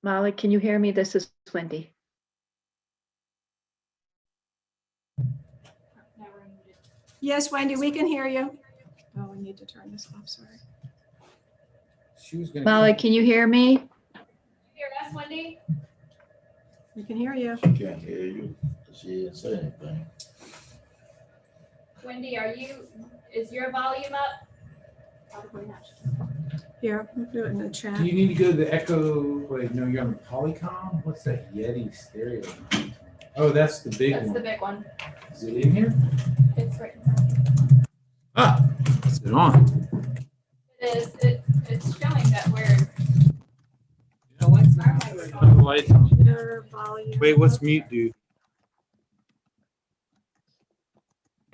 Molly, can you hear me? This is Wendy. Yes, Wendy, we can hear you. Oh, we need to turn this off, sorry. Molly, can you hear me? Hear us, Wendy? We can hear you. She can't hear you. She didn't say anything. Wendy, is your volume up? Probably not. Here, we'll do it in the chat. Do you need to go to the Echo? Wait, no, you're on the Polycom? What's that Yeti stereo? Oh, that's the big That's one. the big one. Is it in here? It's right in front of you. Ah, is it on? It is. It's showing that we're. The lights Our mics are on. The lights on. Your volume. Wait, what's mute do?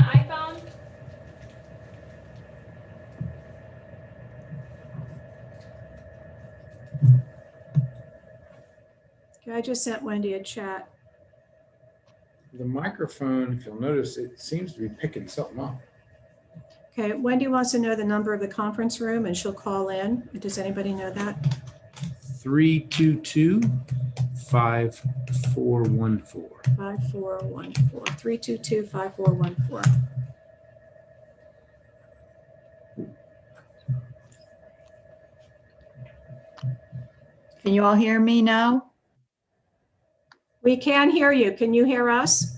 iPhone. Okay, I just sent Wendy a chat. The microphone, if you'll notice, it seems to be picking something up. Okay, Wendy wants to know the number of the conference room and she'll call in. Does anybody know that? 322-5414. 5414. 322-5414. Can you all hear me now? We can hear you. Can you hear us?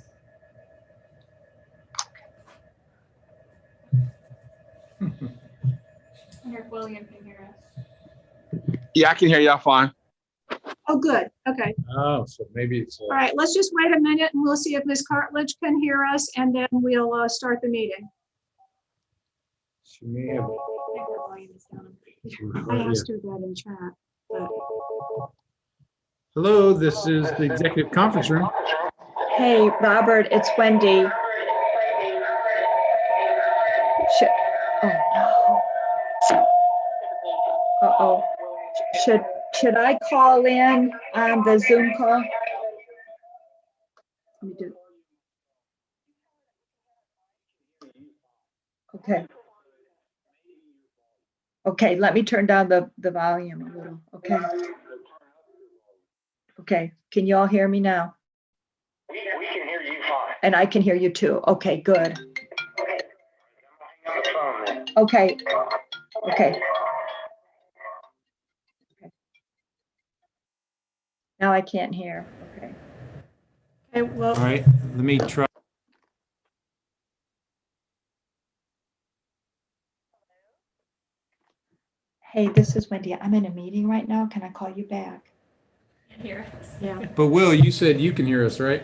I wonder if William can hear us. Yeah, I can hear y'all fine. Oh, good. Okay. Oh, so maybe it's. All right, let's just wait a minute and we'll see if Ms. Cartledge can hear us and then we'll start the meeting. She may have. I think her volume is down. I asked her that in chat, but Hello, this is the executive conference room. Hey, Robert, it's Wendy. Oh, no. Uh-oh. Should I call in on the Zoom call? Let me do. Okay. Okay, let me turn down the volume a little. Okay. Okay, can you all hear me now? We can hear you fine. And I can hear you too. Okay, good. Okay. On the phone then. Okay. Okay. Now I can't hear. Okay. okay, well, All right, let me try. Hey, this is Wendy. I'm in a meeting right now. Can I call you back? Can hear us. yeah. But Will, you said you can hear us, right?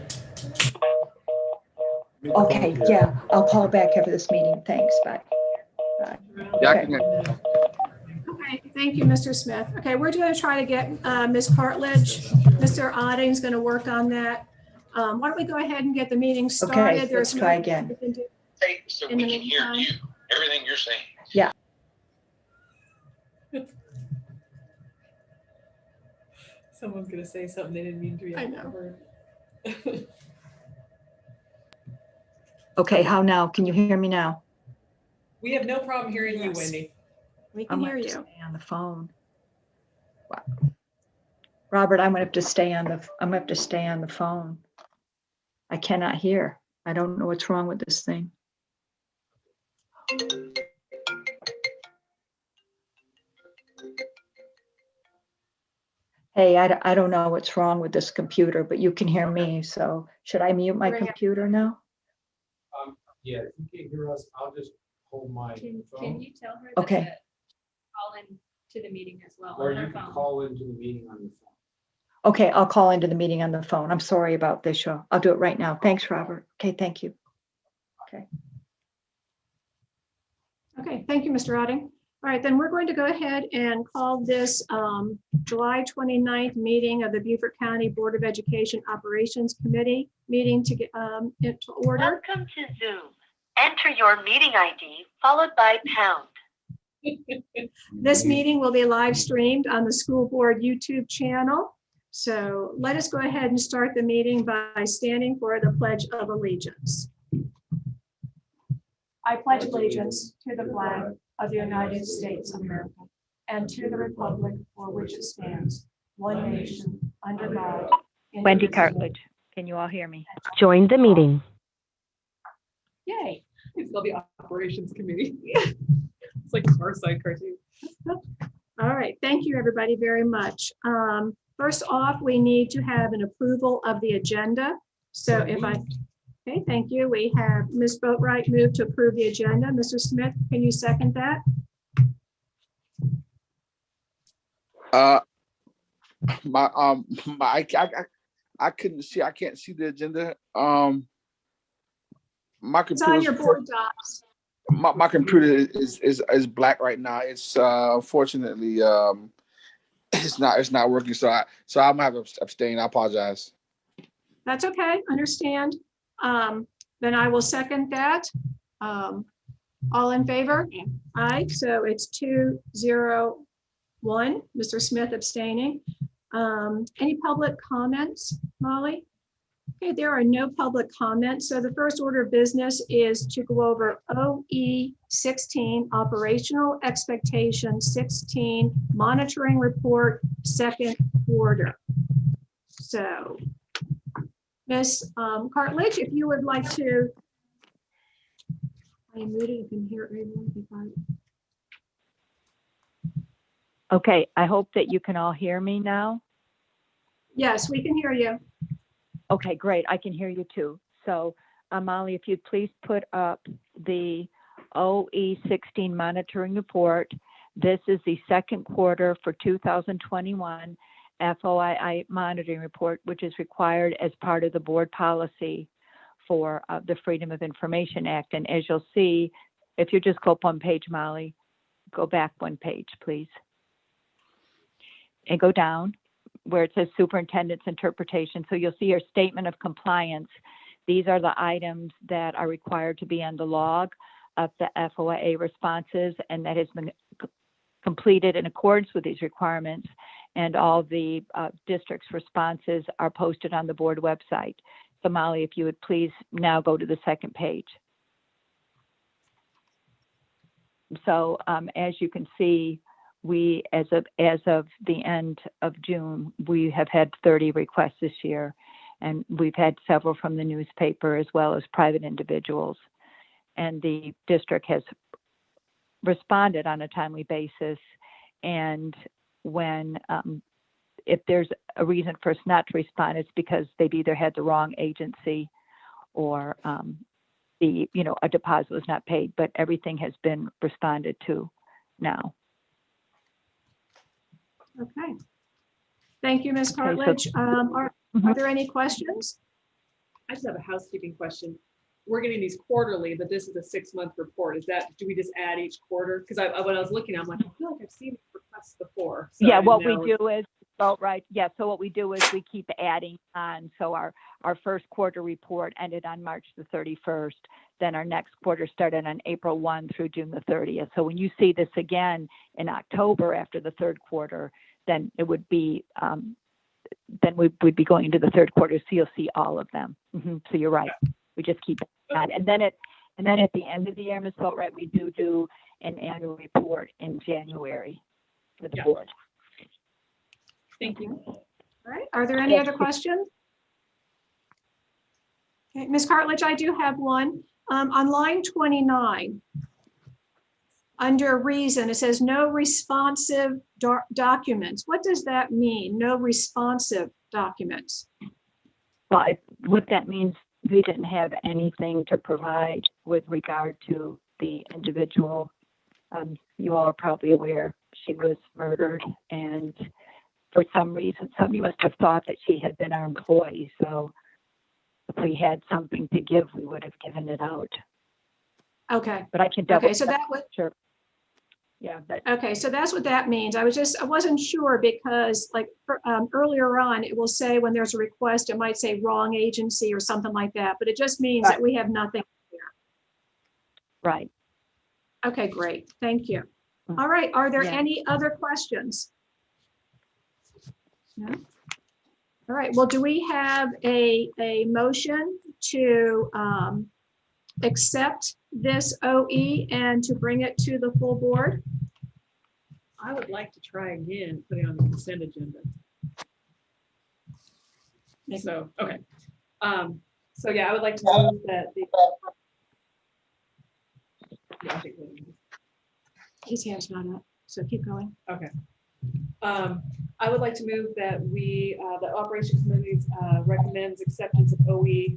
Okay, yeah, I'll call back after this meeting. Thanks, bye. Bye. Yeah, I Okay. can hear. Okay, thank you, Mr. Smith. Okay, we're going to try to get Ms. Cartledge. Mr. Odding's going to work on that. Why don't we go ahead and get the meeting started? Okay, There's let's try no- again. Hey, so In we the can hear meantime. you, everything you're saying. Someone's gonna say something they didn't mean to be. I know. heard. Okay, how now? Can you hear me now? We have no problem hearing you, Yes. Wendy. We I'm can gonna hear have to you. stay on the phone. Wow. Robert, I'm gonna have to stay on the phone. I cannot hear. I don't know what's wrong with this thing. Hey, I don't know what's wrong with this computer, but you can hear me. So should I mute my Bring it. computer now? Yeah, if you can't hear us, I'll just hold my Can phone. you tell her Okay. that call in to the meeting as well Or on you her can phone? call into the meeting on your phone. Okay, I'll call into the meeting on the phone. I'm sorry about this, show. I'll do it right now. Thanks, Robert. Okay, thank you. Okay, thank you, Mr. Odding. All right, then we're going to go ahead and call this July 29th meeting of the Beaufort County Board of Education Operations Committee meeting to get into order. Welcome to Zoom. Enter your meeting ID followed by pound. This meeting will be live streamed on the school board YouTube channel. So let us go ahead and start the meeting by standing for the Pledge of Allegiance. I pledge allegiance to the flag of the United States of America and to the republic for which it stands, one nation, under God. Wendy indivisible. Cartledge, can you all hear me? Join the meeting. Yay. It's called the operations committee. It's like a Far Side cartoon. All right, thank you, everybody, very much. First off, we need to have an approval of the agenda. So if I, okay, thank you. We have Ms. Boatright move to approve the agenda. Mr. Smith, can you second that? I couldn't see. I can't see the agenda. My It's on your computer. board docs. My computer is black right now. It's unfortunately it's not working. So I'm gonna have to abstain. I apologize. That's okay, understand. Then I will second that. All in favor? Aye, so it's 2-0-1. Mr. Smith abstaining. Any public comments, Molly? Okay, there are no public comments. So the first order of business is to go over OE 16, operational expectation 16, monitoring report, second quarter. So Ms. Cartledge, if you would like to. I am muted, you can hear everyone. Okay, I hope that you can all hear me now. Yes, we can hear you. Okay, great. I can hear you too. So, Molly, if you'd please put up the OE 16 monitoring report. This is the second quarter for 2021 FOIA monitoring report, which is required as part of the board policy for the Freedom of Information Act. And as you'll see, if you just go up one page, Molly, go back one page, please. And go down where it says Superintendent's interpretation. So you'll see your statement of compliance. These are the items that are required to be on the log of the FOIA responses, and that has been completed in accordance with these requirements. And all the district's responses are posted on the board website. So Molly, if you would please now go to the second page. So as you can see, we, as of the end of June, we have had 30 requests this year, and we've had several from the newspaper as well as private individuals. And the district has responded on a timely basis. And when, if there's a reason for us not to respond, it's because they've either had the wrong agency or a deposit was not paid, but everything has been responded to now. Okay. Thank you, Ms. Okay, so- Cartledge. Are there any questions? I just have a housekeeping question. We're getting these quarterly, but this is a 6-month report. Do we just add each quarter? Because when I was looking, I'm like, I feel like I've seen these requests before. So Yeah, I what didn't we know. do is, oh, right. Yeah, so what we do is we keep adding on. So our first quarter report ended on March the 31st. Then our next quarter started on April 1 through June the 30th. So when you see this again in October after the third quarter, then it would be, then we'd be going into the third quarter. So you'll see all of them. So you're right. We just keep that. And then at the end of the year, Ms. Boatright, we do an annual report in January for the board. Thank you. All right. Are there any other questions? Okay, Ms. Cartledge, I do have one. On line 29, under reason, it says no responsive documents. What does that mean? No responsive documents? Well, what that means, we didn't have anything to provide with regard to the individual. You all are probably aware she was murdered, and for some reason, somebody must have thought that she had been our employee. So if we had something to give, we would have given it out. Okay. But I can double. Okay, so that was sure. Yeah. okay. So that's what that means. I wasn't sure because like earlier on, it will say when there's a request, it might say wrong agency or something like that, but it just means Right. that we have nothing here. Right. Okay, great. Thank you. All right. Are there Yeah. any other questions? No? All right. Well, do we have a motion to accept this OE and to bring it to the full board? I would like to try again, putting on the consent agenda. So, okay. So yeah, I would like to move that the. Yeah, I think we- His hand's not up, so keep going. Okay. I would like to move that the operations committee recommends acceptance of OE.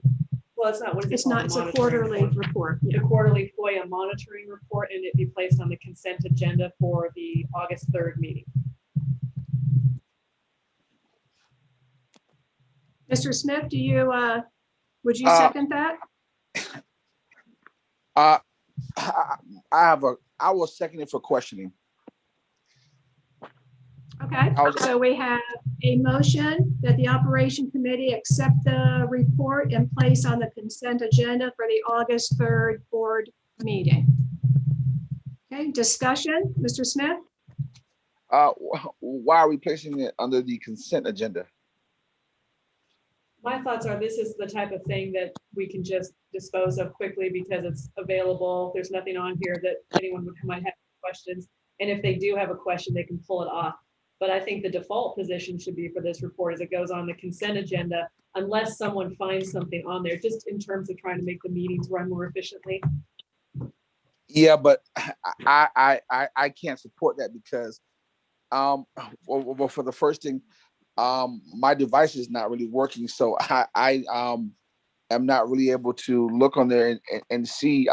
Well, it's not, what is it It's called? not, it's a Monitoring quarterly report. report. The Yeah. quarterly FOIA monitoring report, and it be placed on the consent agenda for the August 3rd meeting. Mr. Smith, would you Uh, second that? I will second it for questioning. Okay, I was- so we have a motion that the operation committee accept the report and place on the consent agenda for the August 3rd board meeting. Okay, discussion, Mr. Smith? Why are we placing it under the consent agenda? My thoughts are this is the type of thing that we can just dispose of quickly because it's available. There's nothing on here that anyone might have questions. And if they do have a question, they can pull it off. But I think the default position should be for this report as it goes on the consent agenda, unless someone finds something on there, just in terms of trying to make the meetings run more efficiently. Yeah, but I can't support that because well, for the first thing, my device is not really working, so I am not really able to look on there and see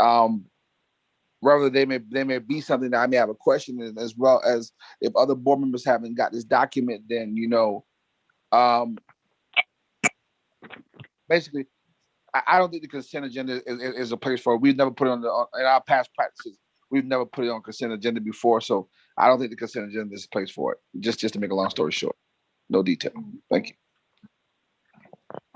whether they may be something that I may have a question in, as well as if other board members haven't got this document, then basically I don't think the consent agenda is a place for it. We've never put it on in our past practices. We've never put it on consent agenda before, so I don't think the consent agenda is a place for it. Just to make a long story short, no detail. Thank you.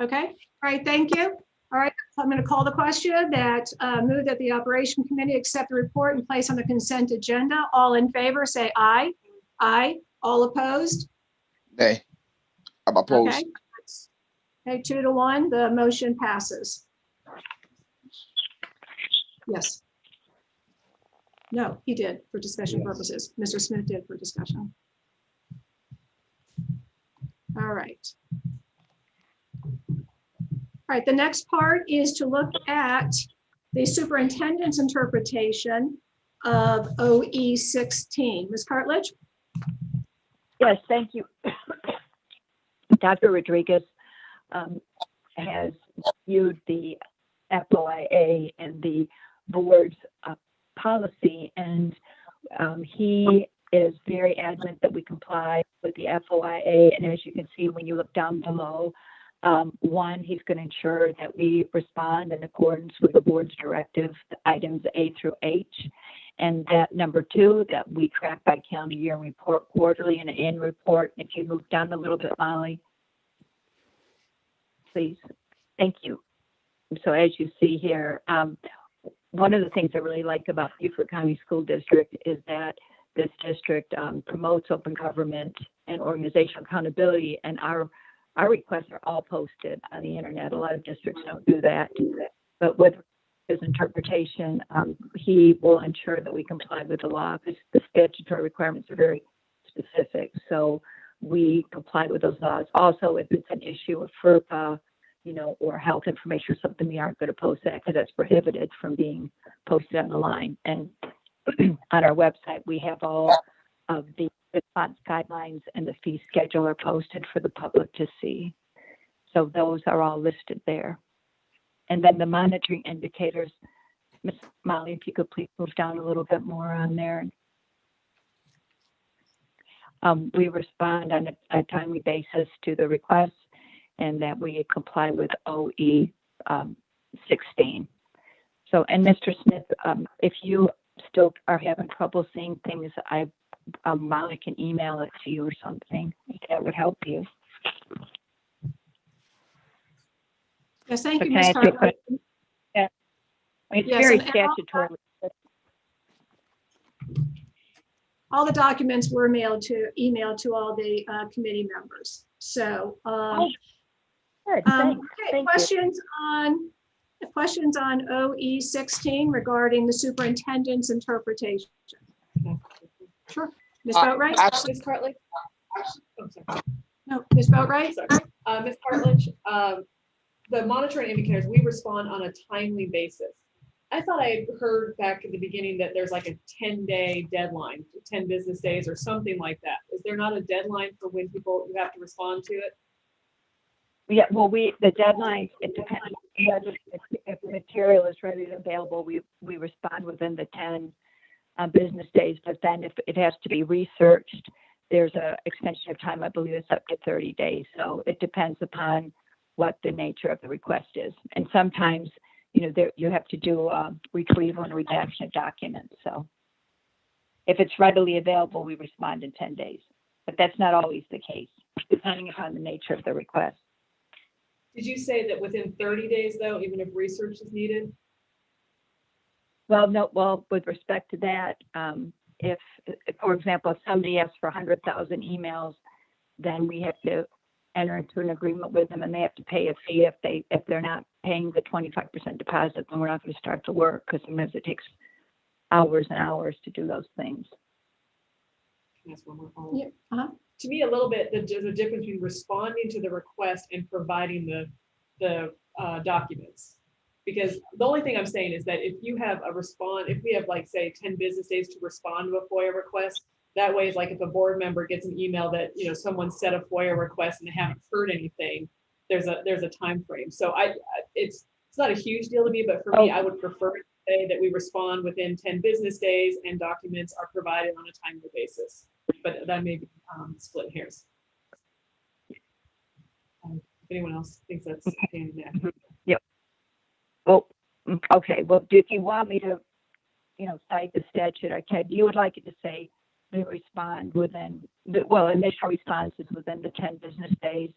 Okay, all right, thank you. All right, so I'm going to call the question that move that the operation committee accept the report and place on the consent agenda. All in favor, say aye. Aye. All opposed? Nay, I'm opposed. Okay. Okay, 2-1, the motion passes. Yes. No, he did for discussion purposes. Mr. Smith did for discussion. All right. All right, the next part is to look at the superintendent's interpretation of OE 16. Ms. Cartledge? Yes, thank you. Dr. Rodriguez has viewed the FOIA and the board's policy, and he is very adamant that we comply with the FOIA. And as you can see, when you look down below, one, he's going to ensure that we respond in accordance with the board's directive, items A through H. And that number two, that we track by calendar year and report quarterly and an annual report. If you move down a little bit, Molly, please. Thank you. So as you see here, one of the things I really like about Beaufort County School District is that this district promotes open government and organizational accountability, and our requests are all posted on the internet. A lot of districts don't do that, but with his interpretation, he will ensure that we comply with the law, because the statutory requirements are very specific. So we comply with those laws. Also, if it's an issue of FERPA, or health information or something, we aren't going to post that because that's prohibited from being posted on the line. And on our website, we have all of the response guidelines and the fee schedule are posted for the public to see. So those are all listed there. And then the monitoring indicators, Ms. Molly, if you could please move down a little bit more on there. We respond on a timely basis to the requests, and that we comply with OE 16. So, and Mr. Smith, if you still are having trouble seeing things, Molly can email it to you or something. That would help you. Yes, thank you, Okay, Ms. I think Cartledge. Yeah. It's Yes, very and statutory. all the documents were emailed to all the committee members. So, Good, okay, thank you. questions on OE 16 regarding the superintendent's interpretation. Sure, Ms. Boatright? Ms. Cartley? Oh, sorry. No, Ms. Boatright? Sorry. Ms. Hartledge, the monitoring indicators, we respond on a timely basis. I thought I had heard back at the beginning that there's like a 10-day deadline, 10 business days or something like that. Is there not a deadline for when you have to respond to it? Yeah, well, the deadline, it depends. Whether if material is ready and available, we respond within the 10 business days. But then if it has to be researched, there's a extension of time. I believe it's up to 30 days. So it depends upon what the nature of the request is. And sometimes, you have to do retrieval and redaction of documents. So if it's readily available, we respond in 10 days. But that's not always the case, depending upon the nature of the request. Did you say that within 30 days, though, even if research is needed? Well, no. Well, with respect to that, if, for example, if somebody asks for 100,000 emails, then we have to enter into an agreement with them, and they have to pay a fee. If they're not paying the 25% deposit, then we're not going to start the work, because sometimes it takes hours and hours to do those things. That's one more follow-up. Yeah. Uh-huh. To me, a little bit, there's a difference between responding to the request and providing the documents. Because the only thing I'm saying is that if you have if we have like, say, 10 business days to respond to a FOIA request, that way it's like if a board member gets an email that, someone set a FOIA request and they haven't heard anything, there's a time frame. So it's not a huge deal to me, but for me, I would prefer to say that we respond within 10 business days and documents are provided on a timely basis. But that may be split hairs. If anyone else thinks that's pain in the neck. Yep. Well, okay. Well, if you want me to, cite the statute, I can. You would like it to say we respond within initial response is within the 10 business days.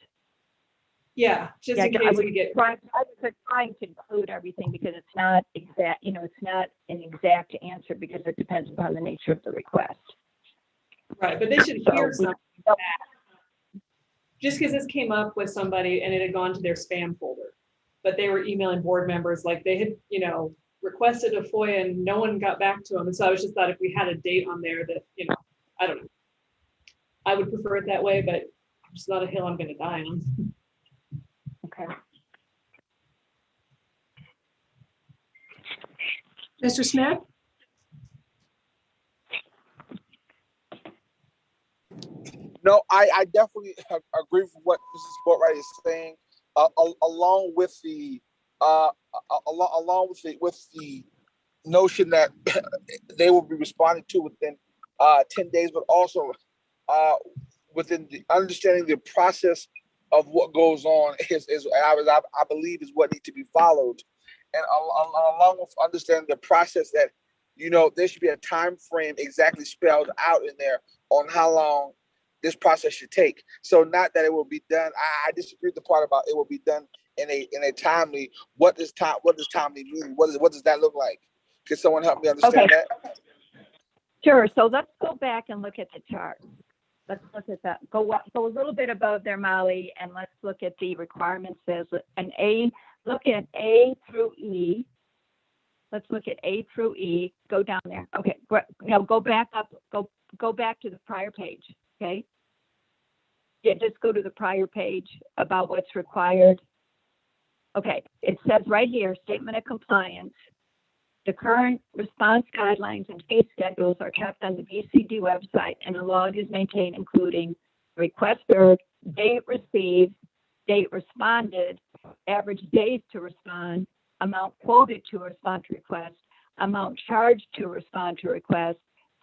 Yeah, just in case we get. I was trying to include everything because it's not exact. It's not an exact answer because it depends upon the nature of the request. Right, but they should hear something back. Just because this came up with somebody and it had gone to their spam folder, but they were emailing board members like they had, requested a FOIA and no one got back to them. And so I was just thought if we had a date on there that, I don't know. I would prefer it that way, but it's not a hill I'm going to die on. Okay. Mr. Smith? No, I definitely agree with what Mrs. Boatwright is saying. Along with the notion that they will be responded to within 10 days, but also within the understanding the process of what goes on I believe is what needs to be followed, and along with understanding the process that there should be a time frame exactly spelled out in there on how long this process should take. So not that it will be done. I disagree with the part about it will be done in a timely. What does timely mean? What does that look like? Can someone help me understand that? Sure. So let's go back and look at the chart. Let's look at that. Go a little bit above there, Molly, and let's look at the requirements. There's look at A through E. Let's look at A through E. Go down there. Okay. Now go back up. Go back to the prior page. Okay. Yeah, just go to the prior page about what's required. Okay. It says right here, statement of compliance. The current response guidelines and fee schedules are kept on the BCD website, and a log is maintained, including request heard, date received, date responded, average days to respond, amount quoted to respond to request, amount charged to respond to request,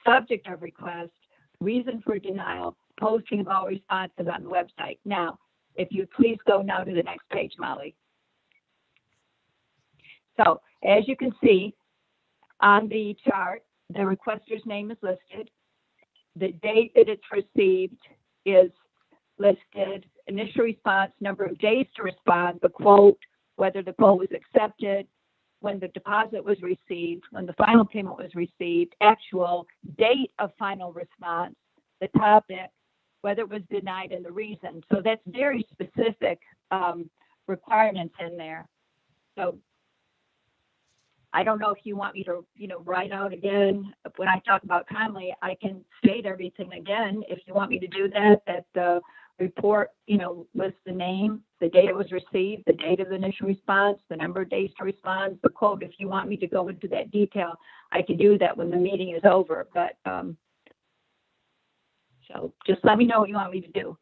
subject of request, reason for denial, posting of all responses on the website. Now, if you please go now to the next page, Molly. So as you can see on the chart, the requester's name is listed. The date that it's received is listed. Initial response, number of days to respond, the quote, whether the quote was accepted, when the deposit was received, when the final payment was received, actual date of final response, the topic, whether it was denied, and the reason. So that's very specific requirements in there. So I don't know if you want me to, write out again, when I talk about timely, I can state everything again. If you want me to do that, that the report, lists the name, the date it was received, the date of the initial response, the number of days to respond, the quote. If you want me to go into that detail, I can do that when the meeting is over. But so just let me know what you want me to do.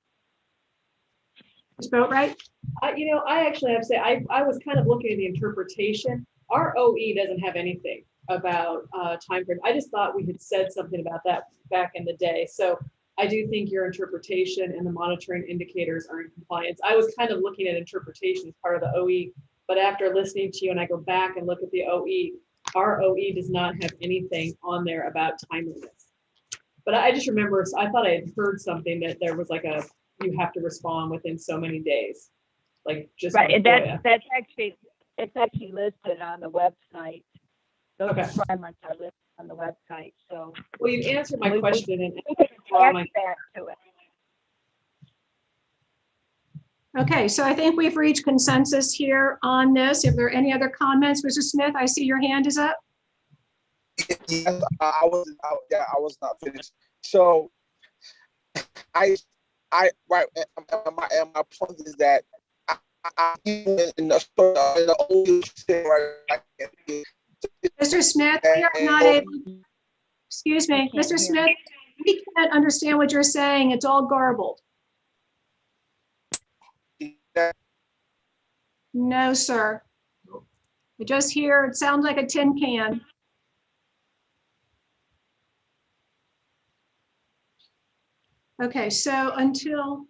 Ms. Boatright? I actually have to say, I was kind of looking at the interpretation. Our OE doesn't have anything about time frame. I just thought we had said something about that back in the day. So I do think your interpretation and the monitoring indicators are in compliance. I was kind of looking at interpretation as part of the OE, but after listening to you and I go back and look at the OE, our OE does not have anything on there about timeliness. But I just remember, I thought I had heard something that there was like you have to respond within so many days. Like just Right, and FOIA. it's actually listed on the website. Those Okay. requirements are listed on the website, so. Well, you've answered my We- question and We can draw add my- that to it. Okay, so I think we've reached consensus here on this. If there are any other comments, Mr. Smith, I see your hand is up. Yes, I was not finished. So right, and my point is that in the old Mr. Smith, we are not able, excuse me, I can't Mr. hear. Smith, we can't understand what you're saying. It's all garbled. No, sir. I just hear, it sounds like a tin can. Okay, so until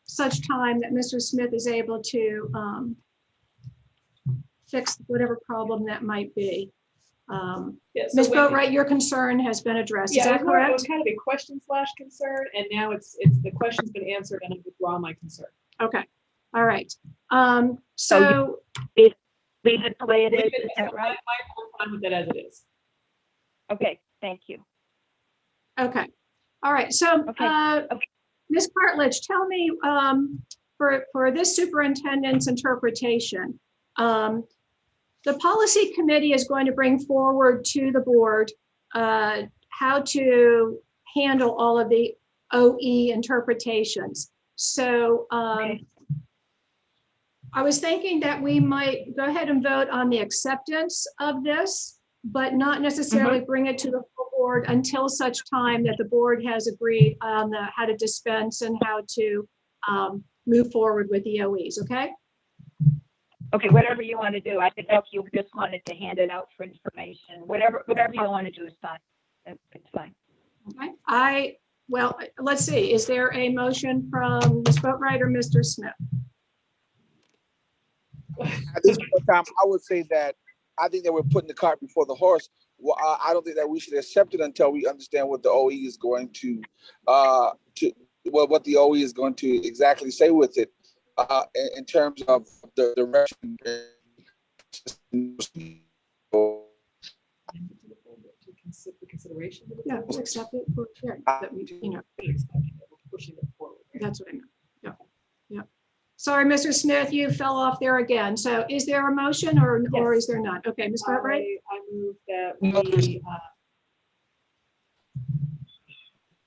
such time that Mr. Smith is able to fix whatever problem that might be. Yeah, so Ms. when- Boatright, your concern has been addressed. Is Yeah, that it correct? was kind of a question / concern, and now it's the question's been answered, and I withdraw my concern. Okay, all right. So leave it the way it is, is that right? I'm fine with it as it is. Okay, thank you. Okay, all right, so, Okay. Ms. Cartledge, tell me, for this superintendent's interpretation, the policy committee is going to bring forward to the board how to handle all of the OE interpretations. So Okay. I was thinking that we might go ahead and vote on the acceptance of this, but not necessarily bring it to the full board until such time that the board has agreed on how to dispense and how to move forward with the OEs, okay? Okay, whatever you want to do. I think if you just wanted to hand it out for information, whatever you want to do is fine. It's fine. Okay, well, let's see, is there a motion from Ms. Boatright or Mr. Smith? At this point in time, I would say that I think that we're putting the cart before the horse. Well, I don't think that we should accept it until we understand what the OE is going to what the OE is going to exactly say with it in terms of the direction. Consideration. Yeah, accept it for sure. That we, Pushing it forward. that's what I meant. Yeah, yeah. Sorry, Mr. Smith, you fell off there again. So is there a motion or Yes. is there not? Okay, Ms. Cartwright? I move that we,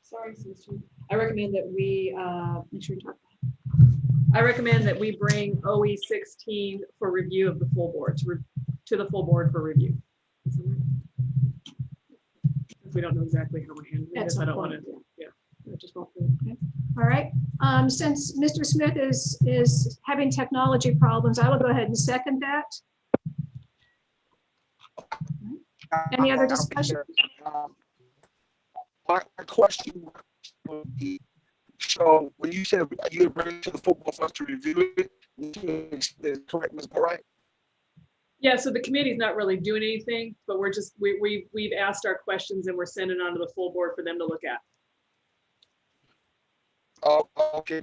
sorry, Mr. I recommend that we, Make sure you talk. I recommend that we bring OE 16 for review of the full board, to the full board for review. If we don't know exactly how we're handling At this, I some don't want point, to, yeah. I just won't do it. Okay. All right, since Mr. Smith is having technology problems, I will go ahead and second that. Any other discussion? My question would be, so when you said you bring it to the football for us to review it, is correct, Ms. Right? Yeah, so the committee's not really doing anything, but we're just, we've asked our questions and we're sending on to the full board for them to look at. Oh, okay.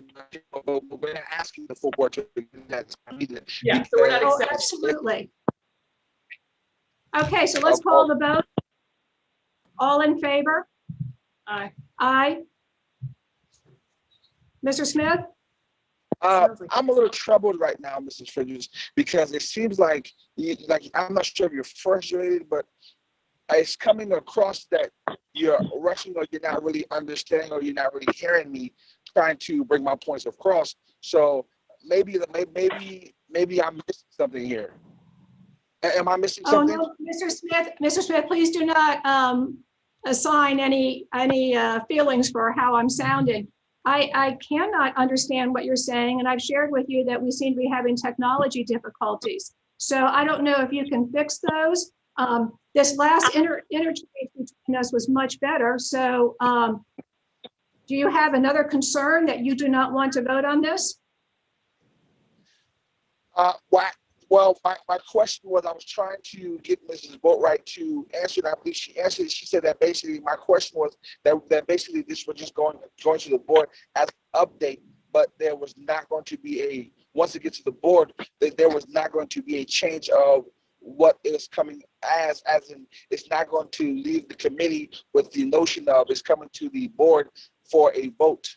We're not asking the full board to do that. Yeah, so we're not Oh, accepting. absolutely. Okay, so let's call the vote. All in favor? Aye. Aye. Mr. Smith? Sounds like- I'm a little troubled right now, Mrs. Fridges, because it seems like, I'm not sure if you're frustrated, but it's coming across that you're rushing or you're not really understanding or you're not really hearing me trying to bring my points across. So maybe I'm missing something here. Am I missing Oh, something? no, Mr. Smith, please do not assign any feelings for how I'm sounding. I cannot understand what you're saying, and I've shared with you that we seem to be having technology difficulties. So I don't know if you can fix those. This last interchange between us was much better. So do you have another concern that you do not want to vote on this? Well, my question was, I was trying to get Mrs. Boatwright to answer, and I believe she answered. She said that basically my question was that basically this was just going to the board as an update, but there was not going to be once it gets to the board, that there was not going to be a change of what is coming as in it's not going to leave the committee with the notion of it's coming to the board for a vote.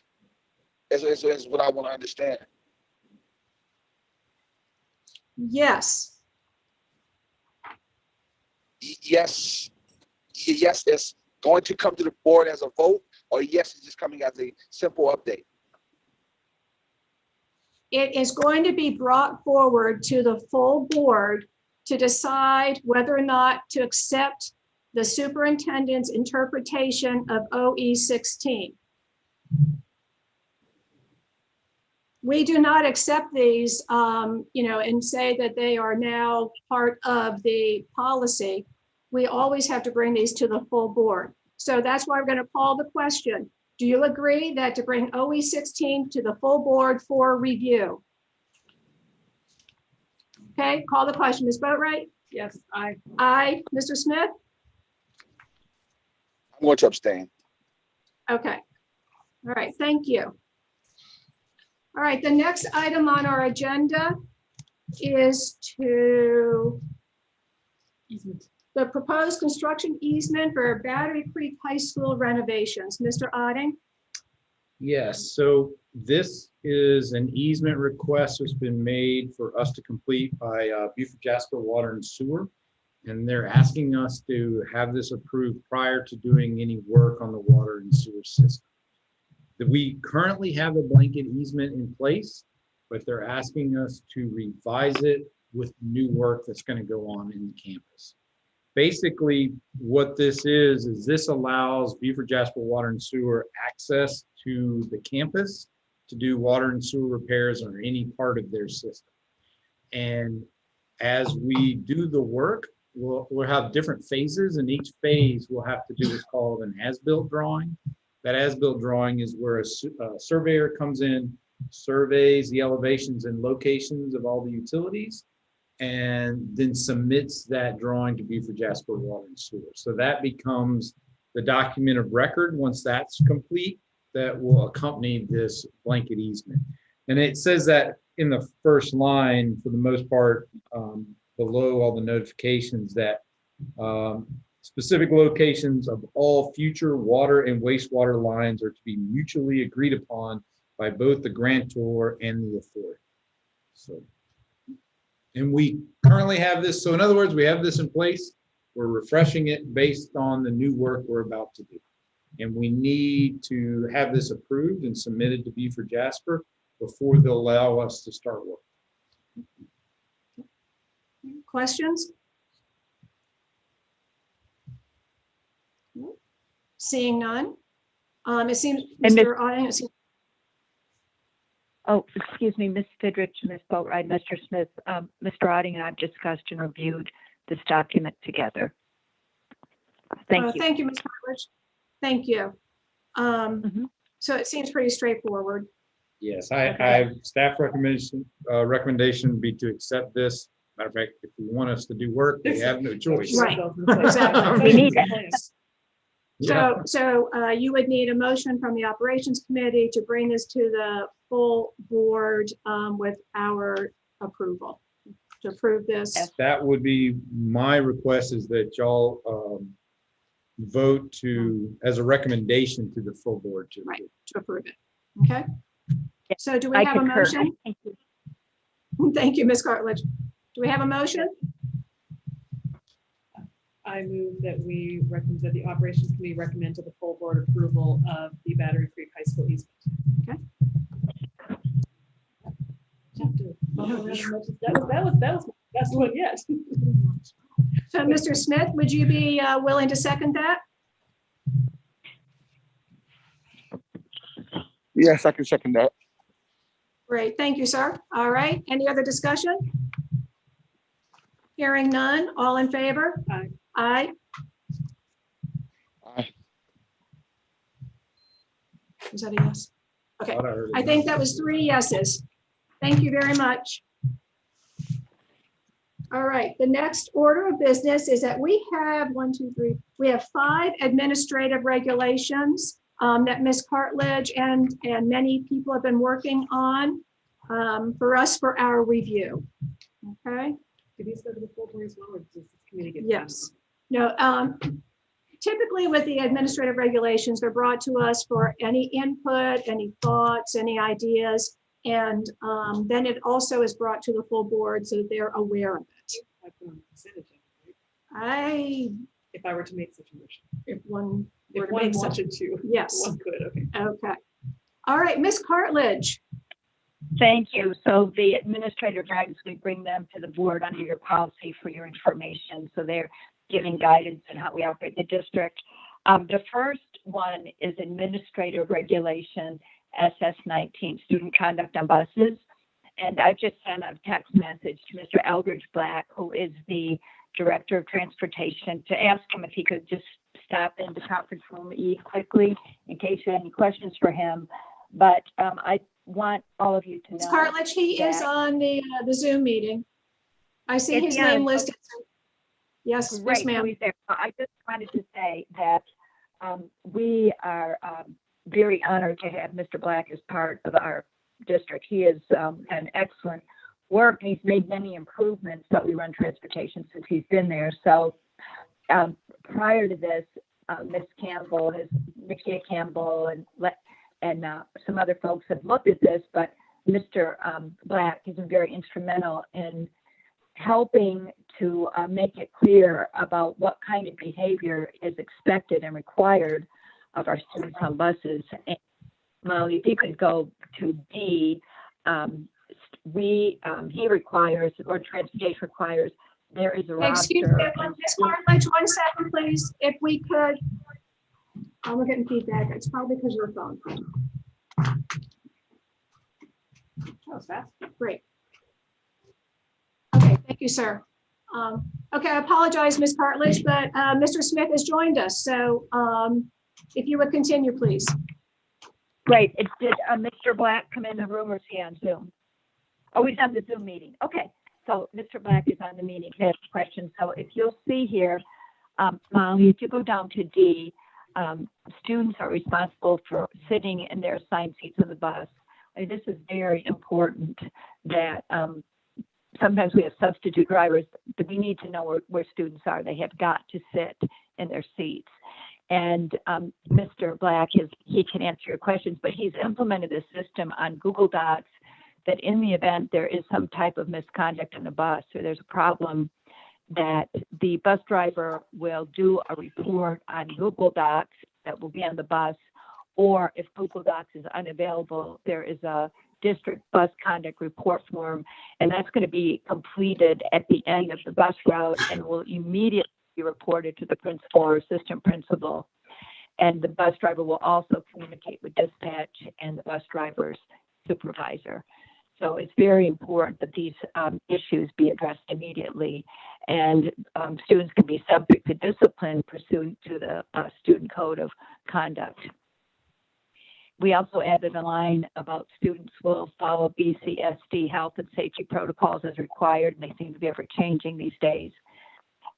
Is what I want to understand. Yes. Yes, it's going to come to the board as a vote, or yes, it's just coming as a simple update. It is going to be brought forward to the full board to decide whether or not to accept the superintendent's interpretation of OE 16. We do not accept these, and say that they are now part of the policy. We always have to bring these to the full board. So that's why we're going to call the question. Do you agree that to bring OE 16 to the full board for review? Okay, call the question. Ms. Boatwright? Yes, I. Aye. Mr. Smith? I'm going to abstain. Okay. All right, thank you. All right, the next item on our agenda is the proposed construction easement for Battery Creek High School renovations. Mr. Otting? Yes, so this is an easement request that's been made for us to complete by Beaufort Jasper Water and Sewer. And they're asking us to have this approved prior to doing any work on the water and sewer system. That we currently have a blanket easement in place, but they're asking us to revise it with new work that's going to go on in the campus. Basically, what this is this allows Beaufort Jasper Water and Sewer access to the campus to do water and sewer repairs on any part of their system. And as we do the work, we'll have different phases, and each phase will have to do what's called an as-built drawing. That as-built drawing is where a surveyor comes in, surveys the elevations and locations of all the utilities, and then submits that drawing to Beaufort Jasper Water and Sewer. So that becomes the document of record. Once that's complete, that will accompany this blanket easement. And it says that in the first line, for the most part, below all the notifications, that specific locations of all future water and wastewater lines are to be mutually agreed upon by both the grantor and the authority. So, and we currently have this. So in other words, we have this in place. We're refreshing it based on the new work we're about to do. And we need to have this approved and submitted to Beaufort Jasper before they'll allow us to start work. Questions? Seeing none. It seems, Mr. Otting, it seems. Oh, excuse me, Ms. Fidrich, Ms. Boatwright, Mr. Smith, Mr. Otting and I have discussed and reviewed this document together. Thank you. Thank you, Ms. Hartwich. Thank you. So it seems pretty straightforward. Yes, I staff recommendation would be to accept this. Matter of fact, if you want us to do work, they have no choice. Right, exactly. We need it. Yeah. So you would need a motion from the operations committee to bring this to the full board with our approval to approve this. That would be my request, is that y'all vote to, as a recommendation to the full board to Right, to approve it. Okay. So do we I have a concur. motion? Thank you. Thank you, Ms. Cartledge. Do we have a motion? I move that we recommend, that the operations committee recommend to the full board approval of the Battery Creek High School easement. Okay. That was my best one yet. So, Mr. Smith, would you be willing to second that? Yes, I can second that. Great, thank you, sir. All right, any other discussion? Hearing none, all in favor? Aye. Aye. Aye. Was that a yes? Okay, Thought heard it. I think that was 3 yeses. Thank you very much. All right, the next order of business is that we have we have 5 administrative regulations that Ms. Cartledge and many people have been working on for us for our review. Okay, Do these go to the full board as well, or does this committee get? yes. No, typically with the administrative regulations, they're brought to us for any input, any thoughts, any ideas. And then it also is brought to the full board so that they're aware of it. I put on the consent agenda, right? If I were to make such a motion. If one were If to one make such, wanted to. yes, One could, okay. okay. All right, Ms. Cartledge. Thank you. So the administrative regs, we bring them to the board under your policy for your information. So they're giving guidance on how we operate the district. The first one is administrative regulation SS19, student conduct on buses. And I just sent a text message to Mr. Eldridge Black, who is the Director of Transportation, to ask him if he could just stop in the conference room quickly in case you had any questions for him. But I want all of you to know. Ms. Cartledge, he is on the Zoom meeting. I see his Yeah, name okay. listed. Yes, yes, Great, so ma'am. he's there. I just wanted to say that we are very honored to have Mr. Black as part of our district. He is an excellent work. He's made many improvements that we run transportation since he's been there. So prior to this, Ms. Campbell, Nikia Campbell, and some other folks have looked at this, but Mr. Black has been very instrumental in helping to make it clear about what kind of behavior is expected and required of our students on buses. And well, if you could go to D, he requires, or transportation requires, there is a Excuse roster. me, Ms. Cartledge, 1 second, please, if we could. I'm getting feedback. It's probably because your phone. Oh, fast. Great. Okay, thank you, sir. Okay, I apologize, Ms. Cartledge, but Mr. Smith has joined us. So if you would continue, please. Great. Did Mr. Black come in the room, or is he on Zoom? Oh, he's on the Zoom meeting. Okay. So Mr. Black is on the meeting. He has a question. So if you'll see here, Molly, if you go down to D, students are responsible for sitting in their assigned seats on the bus. And this is very important that sometimes we have substitute drivers, but we need to know where students are. They have got to sit in their seats. And Mr. Black, he can answer your questions, but he's implemented a system on Google Docs that in the event there is some type of misconduct on the bus or there's a problem, that the bus driver will do a report on Google Docs that will be on the bus, or if Google Docs is unavailable, there is a district bus conduct report form, and that's going to be completed at the end of the bus route and will immediately be reported to the principal or assistant principal. And the bus driver will also communicate with dispatch and the bus driver's supervisor. So it's very important that these issues be addressed immediately, and students can be subject to discipline pursuant to the student code of conduct. We also added a line about students will follow BCSD health and safety protocols as required, and they seem to be ever changing these days.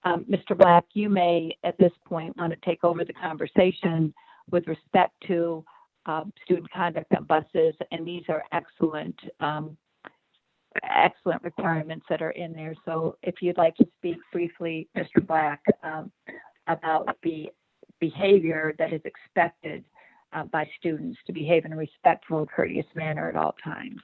Mr. Black, you may at this point want to take over the conversation with respect to student conduct on buses, and these are excellent requirements that are in there. So if you'd like to speak briefly, Mr. Black, about the behavior that is expected by students to behave in a respectful, courteous manner at all times.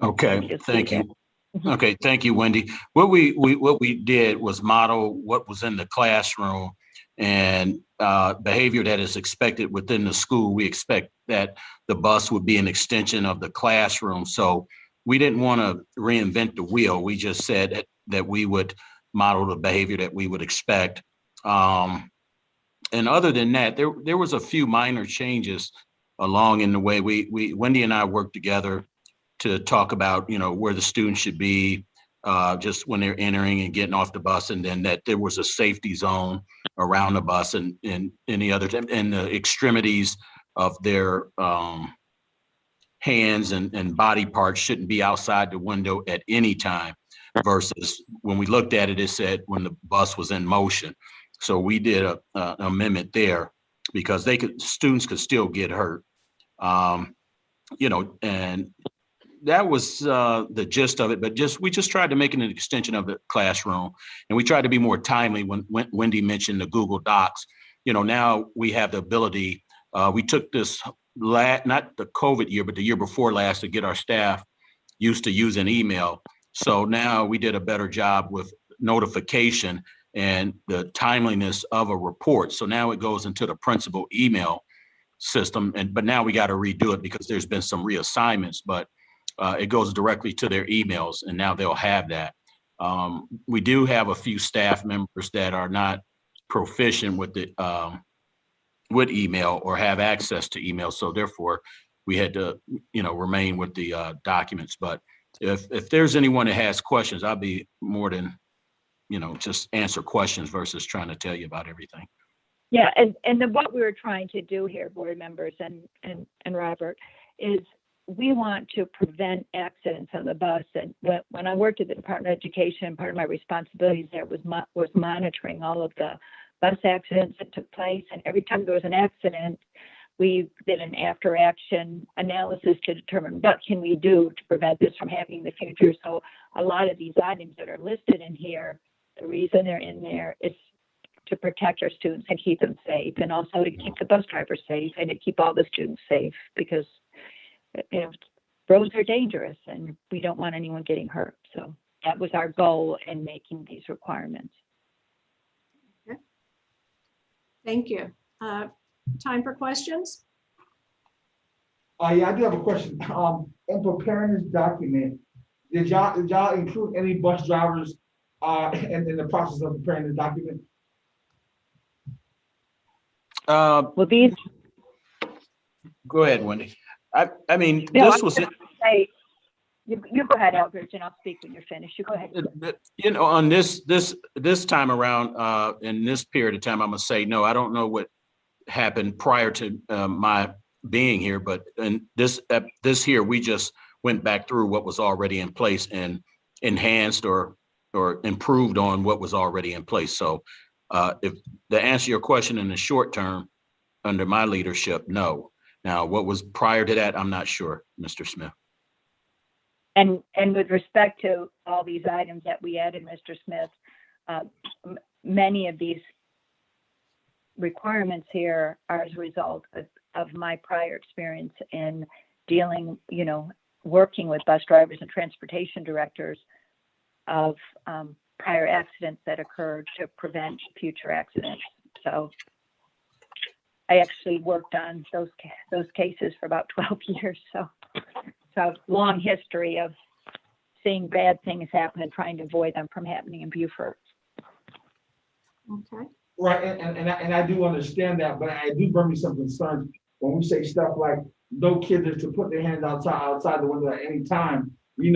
Okay, Just thank leave you. it. Okay, thank you, Wendy. What we did was model what was in the classroom and behavior that is expected within the school. We expect that the bus would be an extension of the classroom. So we didn't want to reinvent the wheel. We just said that we would model the behavior that we would expect. And other than that, there was a few minor changes along in the way. Wendy and I worked together to talk about, where the students should be just when they're entering and getting off the bus, and then that there was a safety zone around the bus and any other, and the extremities of their hands and body parts shouldn't be outside the window at any time, versus when we looked at it, it said when the bus was in motion. So we did a amendment there because students could still get hurt. And that was the gist of it, but we just tried to make it an extension of the classroom, and we tried to be more timely. When Wendy mentioned the Google Docs, now we have the ability. We took this not the COVID year, but the year before last, to get our staff used to using email. So now we did a better job with notification and the timeliness of a report. So now it goes into the principal email system, but now we got to redo it because there's been some reassignments, but it goes directly to their emails, and now they'll have that. We do have a few staff members that are not proficient with with email or have access to email, so therefore we had to, remain with the documents. But if there's anyone that has questions, I'll be more than, just answer questions versus trying to tell you about everything. Yeah, and then what we were trying to do here, board members and Robert, is we want to prevent accidents on the bus. And when I worked at the Department of Education, part of my responsibilities there was monitoring all of the bus accidents that took place. And every time there was an accident, we did an after action analysis to determine what can we do to prevent this from happening in the future. So a lot of these items that are listed in here, the reason they're in there is to protect our students and keep them safe, and also to keep the bus drivers safe and to keep all the students safe, because roads are dangerous and we don't want anyone getting hurt. So that was our goal in making these requirements. Okay. Thank you. Time for questions? Yeah, I do have a question. In preparing this document, did y'all include any bus drivers in the process of preparing the document? Well, these. Go ahead, Wendy. I mean, No, this was. You go ahead, Albert, and I'll speak when you're finished. You go ahead. On this time around, in this period of time, I'm gonna say no. I don't know what happened prior to my being here, but in this here, we just went back through what was already in place and enhanced or improved on what was already in place. So, if to answer your question in the short term, under my leadership, no. Now, what was prior to that, I'm not sure, Mr. Smith. And with respect to all these items that we added, Mr. Smith, many of these requirements here are as a result of my prior experience in dealing, working with bus drivers and transportation directors of prior accidents that occurred to prevent future accidents. So I actually worked on those cases for about 12 years. So a long history of seeing bad things happen and trying to avoid them from happening in Beaufort. Okay. Right, and I do understand that, but I do bring me some concerns when we say stuff like no kids are to put their hands outside the window at any time. You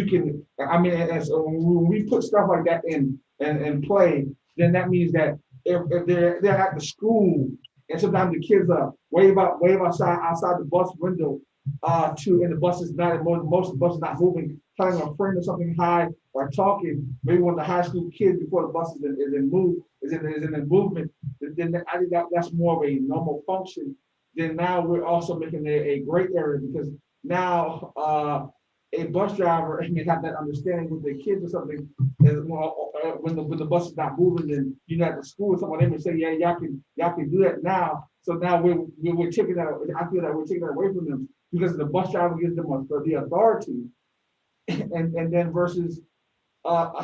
can. I mean, and so when we put stuff like that in play, then that means that if they're at the school and sometimes the kids wave outside the bus window and the bus is not most of the bus is not moving, telling a friend or something high or talking, maybe one of the high school kids before the bus is in movement, then I think that's more of a normal function. Then now we're also making a gray area, because now a bus driver may have that understanding with their kids or something. And when the bus is not moving, then at the school or someone, they may say, yeah, y'all can do that now. So now we're taking that, I feel that we're taking that away from them because the bus driver gives them the authority. And then versus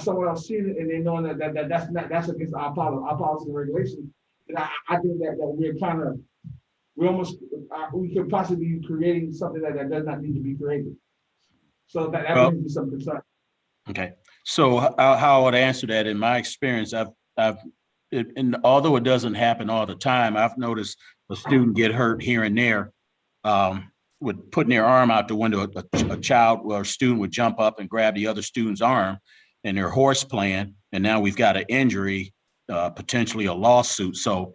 someone else seeing it and they knowing that's against our policy and regulation. And I think that we could possibly be creating something that does not need to be created. So that brings me some concern. Okay, so how I would answer that, in my experience, and although it doesn't happen all the time, I've noticed a student get hurt here and there with putting their arm out the window. A child or a student would jump up and grab the other student's arm and they're horse playing, and now we've got an injury, potentially a lawsuit. So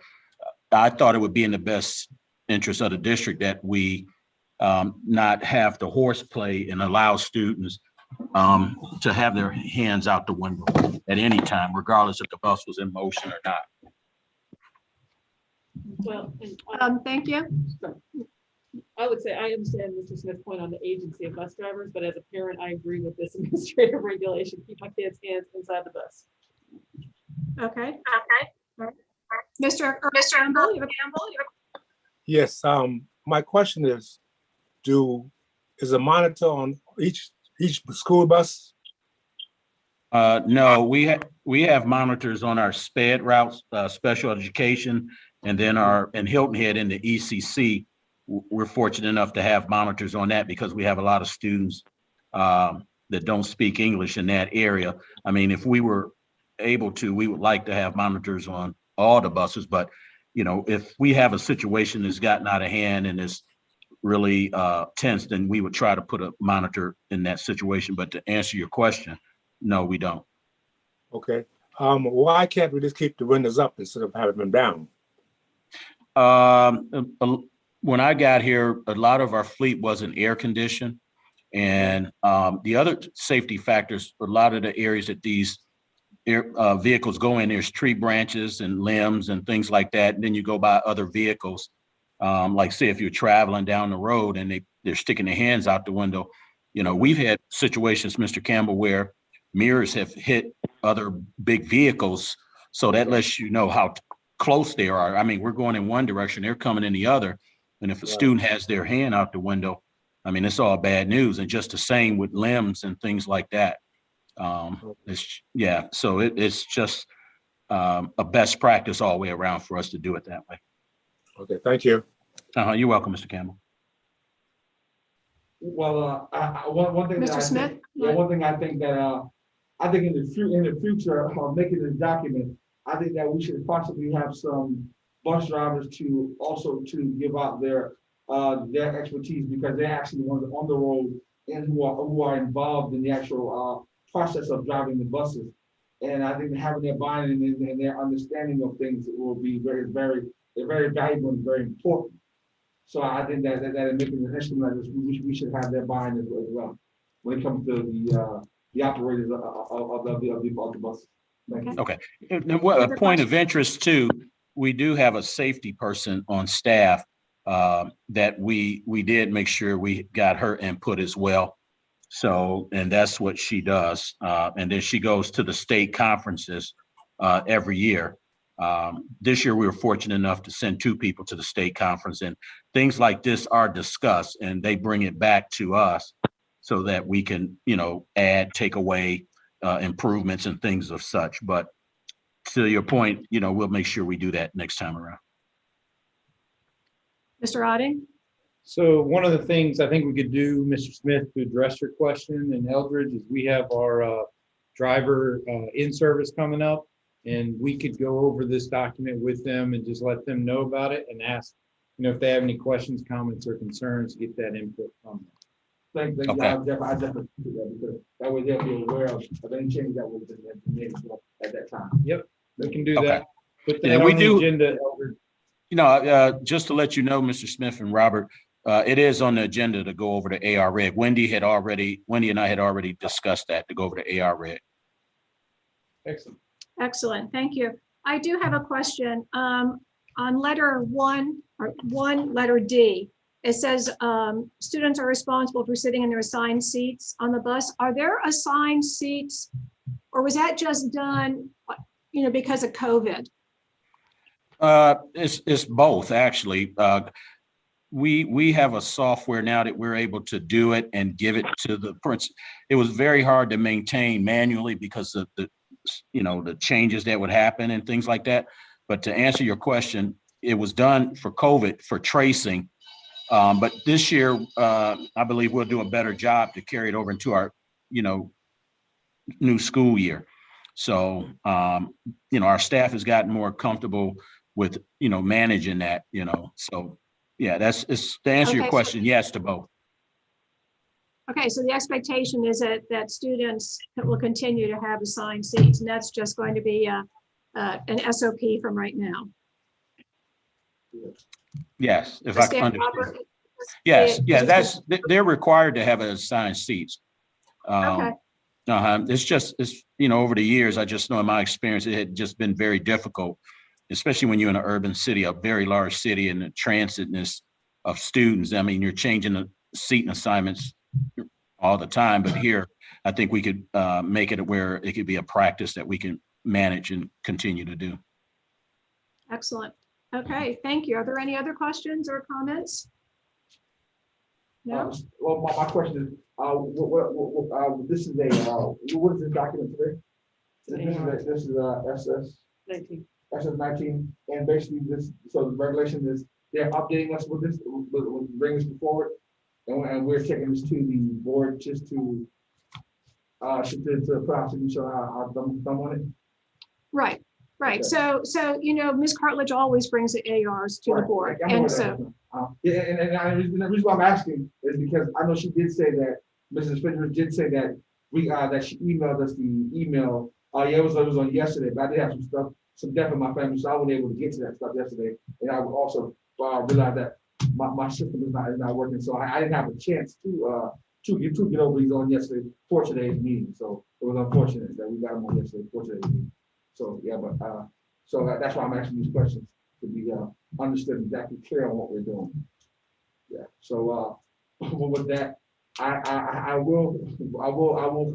I thought it would be in the best interest of the district that we not have the horseplay and allow students to have their hands out the window at any time, regardless if the bus was in motion or not. Well, Thank you. I would say I understand Mr. Smith's point on the agency of bus drivers, but as a parent, I agree with this administrative regulation. Keep my kids' hands inside the bus. Okay. Mr. Campbell, you have a- Yes, my question is a monitor on each school bus? No, we have monitors on our SPED routes, special education, and then in Hilton Head in the ECC. We're fortunate enough to have monitors on that because we have a lot of students that don't speak English in that area. I mean, if we were able to, we would like to have monitors on all the buses, but if we have a situation that's gotten out of hand and is really tense, then we would try to put a monitor in that situation. But to answer your question, no, we don't. Okay. Why can't we just keep the windows up instead of having them down? When I got here, a lot of our fleet wasn't air conditioned. And the other safety factors, a lot of the areas that these vehicles go in, there's tree branches and limbs and things like that. And then you go by other vehicles. Like say if you're traveling down the road and they're sticking their hands out the window. We've had situations, Mr. Campbell, where mirrors have hit other big vehicles. So that lets you know how close they are. I mean, we're going in one direction, they're coming in the other. And if a student has their hand out the window, I mean, it's all bad news. And just the same with limbs and things like that. So it's just a best practice all the way around for us to do it that way. Okay, thank you. You're welcome, Mr. Campbell. Well, one thing. Mr. Smith? One thing I think that I think in the future, making this document, I think that we should possibly have some bus drivers to give out their expertise, because they're actually on the road and who are involved in the actual process of driving the buses. And I think having their buy-in and their understanding of things will be very, very, very valuable and very important. So I think that in making an instrument like this, we should have their buy-in as well when it comes to the operators of the buses. Okay. A point of interest too, we do have a safety person on staff that we did make sure we got her input as well. So, and that's what she does. And then she goes to the state conferences every year. This year, we were fortunate enough to send 2 people to the state conference, and things like this are discussed and they bring it back to us so that we can, add, take away improvements and things of such. But to your point, we'll make sure we do that next time around. Mr. Otting? So one of the things I think we could do, Mr. Smith, to address your question, and Eldridge, is we have our driver in-service coming up, and we could go over this document with them and just let them know about it and ask, if they have any questions, comments, or concerns, get that input from them. Thank you. Okay. I definitely do that, because that way they'll be aware of any change that was made at that time. Yep, we can do Okay. that. Put that Yeah, we on do. the agenda, Eldridge. Just to let you know, Mr. Smith and Robert, it is on the agenda to go over the AR reg. Wendy and I had already discussed that, to go over the AR reg. Excellent. Excellent, thank you. I do have a question. On letter 1, letter D, it says students are responsible for sitting in their assigned seats on the bus. Are there assigned seats, or was that just done, because of COVID? It's both, actually. We have a software now that we're able to do it and give it to the prince. It was very hard to maintain manually because of the changes that would happen and things like that. But to answer your question, it was done for COVID for tracing. But this year, I believe we'll do a better job to carry it over into our, new school year. So, our staff has gotten more comfortable with, managing that, so yeah, it's to answer your Okay, so- question, yes to both. Okay, so the expectation is that students will continue to have assigned seats, and that's just going to be an SOP from right now. Yes, if The I standard understand. oper- Yes, it- yeah, it's they're required to have assigned seats. Okay, It's over the years, I just know in my experience, it had just been very difficult, especially when you're in an urban city, a very large city, and the transitness of students. I mean, you're changing the seating assignments all the time, but here, I think we could make it where it could be a practice that we can manage and continue to do. excellent. Okay, thank you. Are there any other questions or comments? No? Well, my question is, this is what is this document today? This is SS 19. SS19, and basically so the regulation is they're updating us with this, bring this forward, and we're taking this to the board just to put our signature, our thumb on it. Right. Okay. So, Ms. Cartledge always brings the ARs to the Right, board, I know and that. so, Yeah, and the reason why I'm asking is because I know she did say that, Mrs. Fisher did say that that she emailed us the email. Yeah, it was on yesterday, but I did have some death in my family, so I wasn't able to get to that stuff yesterday. And I also realized that my system is not working, so I didn't have a chance to get over these on yesterday for today's meeting. So it was unfortunate that we got them on yesterday for today's meeting. So yeah, but so that's why I'm asking these questions, to be understood exactly clear on what we're doing. Yeah. So with that, I will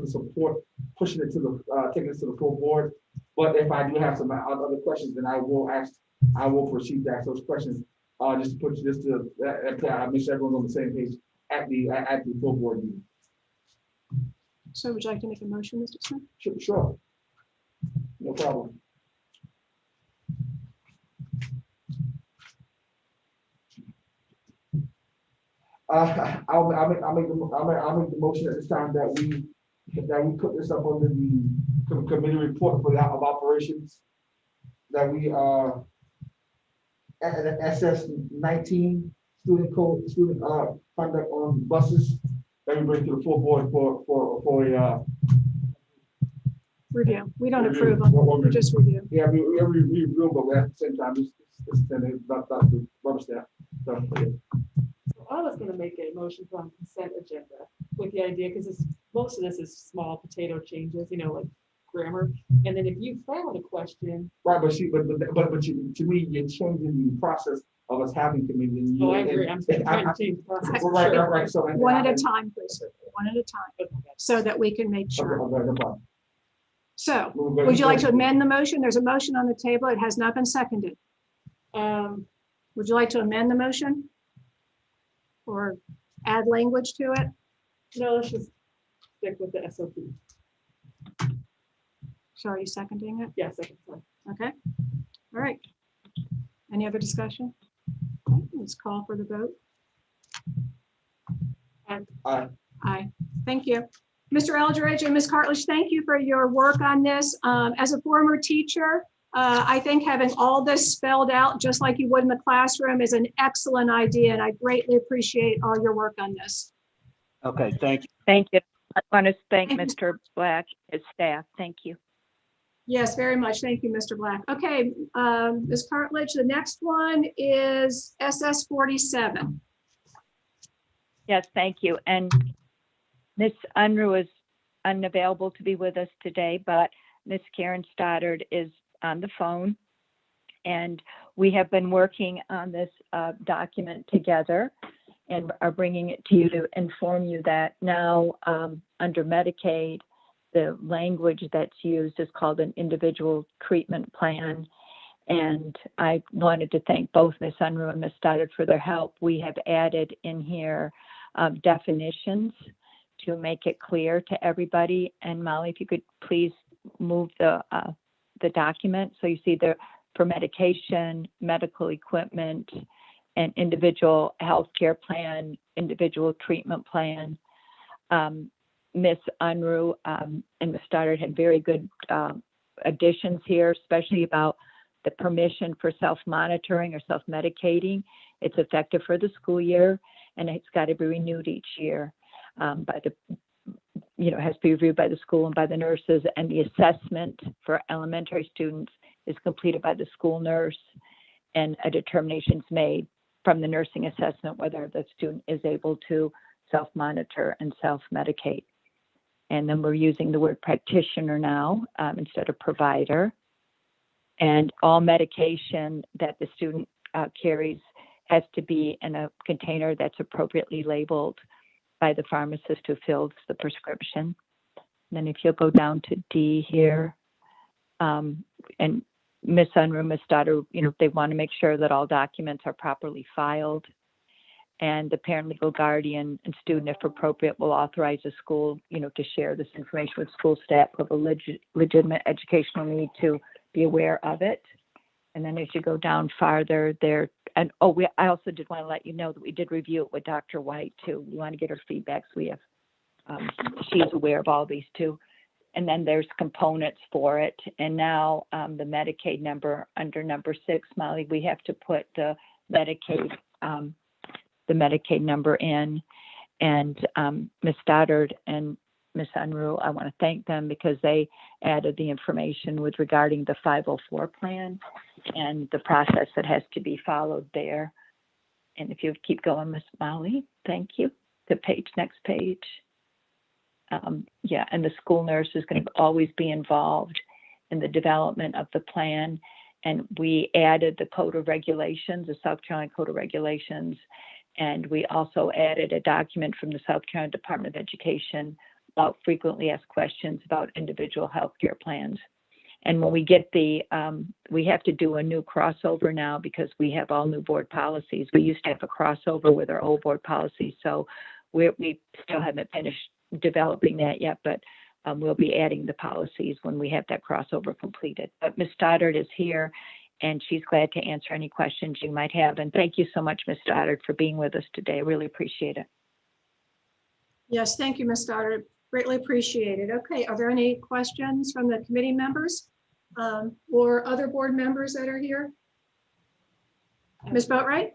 support pushing it to the taking it to the full board. But if I do have some other questions, then I will proceed to ask those questions. Just to put just to make sure everyone's on the same page at the full board meeting. so would you like to make a motion, Mr. Smith? Sure. No problem. I'll make the motion at this time that we put this up under the committee report for the of operations. That we at SS19 student conduct on buses that we bring to the full board for a Review. We don't Review. approve them. What We just review. yeah, we review, but at the same time, it's not the rubber stamp. So, yeah. So I was gonna make a motion on consent agenda with the idea, because most of this is small potato changes, like grammar. And then if you found a question, Right, but to me, you're changing the process of us having committee. and oh, I you- agree, I'm and trying to change the process. Right, so. One at a time, please. One at a time, so that we can make sure. Okay, no problem. So, We'll go- would you like to amend the motion? There's a motion on the table. It has not been seconded. Would you like to amend the motion? Or add language to it? No, let's just stick with the SOP. So are you seconding it? Yes, I can say. Okay. All right. Any other discussion? Okay, let's call for the vote. Aye. Aye. Thank you. Mr. Eldridge and Ms. Cartledge, thank you for your work on this. As a former teacher, I think having all this spelled out, just like you would in the classroom, is an excellent idea, and I greatly appreciate all your work on this. Okay, thank you. Thank you. I want to thank Thank you. Mr. Black, his staff. Thank you. Yes, very much. Thank you, Mr. Black. Okay, Ms. Cartledge, the next one is SS 47. Yes, thank you. And Ms. Unruh is unavailable to be with us today, but Ms. Karen Stoddard is on the phone. And we have been working on this document together and are bringing it to you to inform you that now under Medicaid, the language that's used is called an individual treatment plan. And I wanted to thank both Ms. Unruh and Ms. Stoddard for their help. We have added in here definitions to make it clear to everybody. And Molly, if you could please move the document. So you see there for medication, medical equipment, and individual healthcare plan, individual treatment plan. Ms. Unruh and Ms. Stoddard had very good additions here, especially about the permission for self-monitoring or self-medicating. It's effective for the school year, and it's got to be renewed each year by the, it has to be reviewed by the school and by the nurses, and the assessment for elementary students is completed by the school nurse, and a determination is made from the nursing assessment whether the student is able to self-monitor and self-medicate. And then we're using the word practitioner now instead of provider. And all medication that the student carries has to be in a container that's appropriately labeled by the pharmacist who fills the prescription. And then if you'll go down to D here, and Ms. Unruh, Ms. Stoddard, they want to make sure that all documents are properly filed. And the parent, legal guardian, and student, if appropriate, will authorize the school, to share this information with school staff who have a legitimate educational need to be aware of it. And then as you go down farther there, and I also did want to let you know that we did review it with Dr. White too. We want to get her feedback, so we have, she's aware of all these too. And then there's components for it. And now the Medicaid number under number 6, Molly, we have to put the Medicaid number in. And Ms. Stoddard and Ms. Unruh, I want to thank them because they added the information with regarding the 504 plan and the process that has to be followed there. And if you would keep going, Ms. Molly, thank you. The next page. And the school nurse is going to always be involved in the development of the plan. And we added the code of regulations, the South Carolina Code of Regulations. And we also added a document from the South Carolina Department of Education about frequently asked questions about individual healthcare plans. And when we get we have to do a new crossover now because we have all new board policies. We used to have a crossover with our old board policies. So we still haven't finished developing that yet, but we'll be adding the policies when we have that crossover completed. But Ms. Stoddard is here, and she's glad to answer any questions you might have. And thank you so much, Ms. Stoddard, for being with us today. I really appreciate it. Yes, thank you, Ms. Stoddard. Greatly appreciated. Okay, are there any questions from the committee members or other board members that are here? Ms. Boatwright?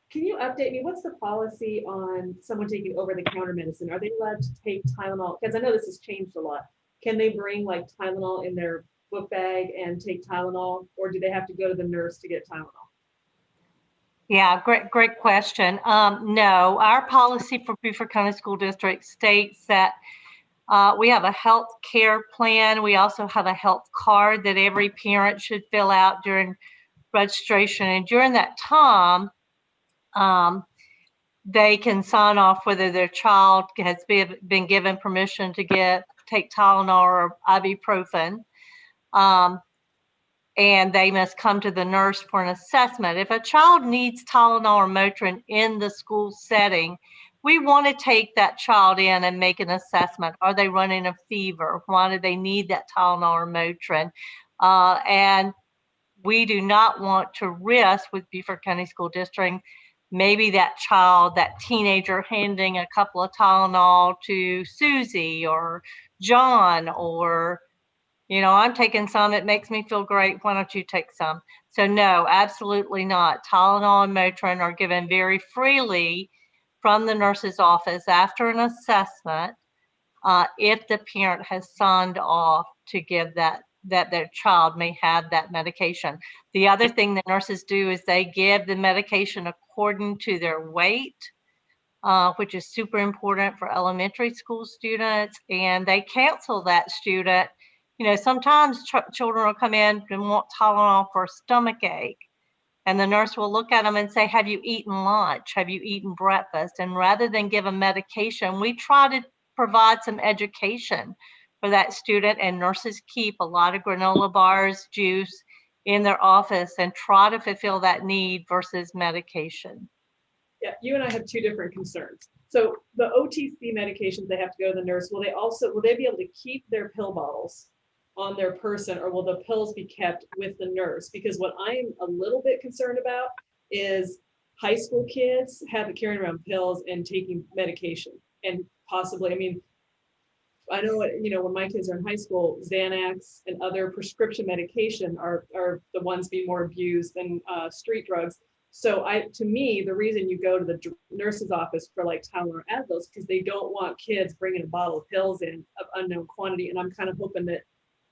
Can you update me? What's the policy on someone taking over-the-counter medicine? Are they allowed to take Tylenol? Because I know this has changed a lot. Can they bring like Tylenol in their book bag and take Tylenol, or do they have to go to the nurse to get Tylenol? Yeah, great question. No, our policy for Beaufort County School District states that we have a health care plan. We also have a health card that every parent should fill out during registration. And during that time, they can sign off whether their child has been given permission to take Tylenol or ibuprofen. And they must come to the nurse for an assessment. If a child needs Tylenol or Motrin in the school setting, we want to take that child in and make an assessment. Are they running a fever? Why do they need that Tylenol or Motrin? And we do not want to risk with Beaufort County School District, maybe that child, that teenager handing a couple of Tylenol to Susie or John, or I'm taking some, it makes me feel great, why don't you take some? So no, absolutely not. Tylenol and Motrin are given very freely from the nurse's office after an assessment if the parent has signed off to give that their child may have that medication. The other thing the nurses do is they give the medication according to their weight, which is super important for elementary school students, and they cancel that student. Sometimes children will come in and want Tylenol for a stomach ache, and the nurse will look at them and say, have you eaten lunch? Have you eaten breakfast? And rather than give them medication, we try to provide some education for that student, and nurses keep a lot of granola bars, juice, in their office and try to fulfill that need versus medication. Yeah, you and I have two different concerns. So the OTC medications, they have to go to the nurse. Will they be able to keep their pill bottles on their person, or will the pills be kept with the nurse? Because what I'm a little bit concerned about is high school kids carrying around pills and taking medication, and possibly, I mean, I know, when my kids are in high school, Xanax and other prescription medication are the ones being more abused than street drugs. So to me, the reason you go to the nurse's office for like Tylenol or Advil is because they don't want kids bringing a bottle of pills in of unknown quantity. And I'm kind of hoping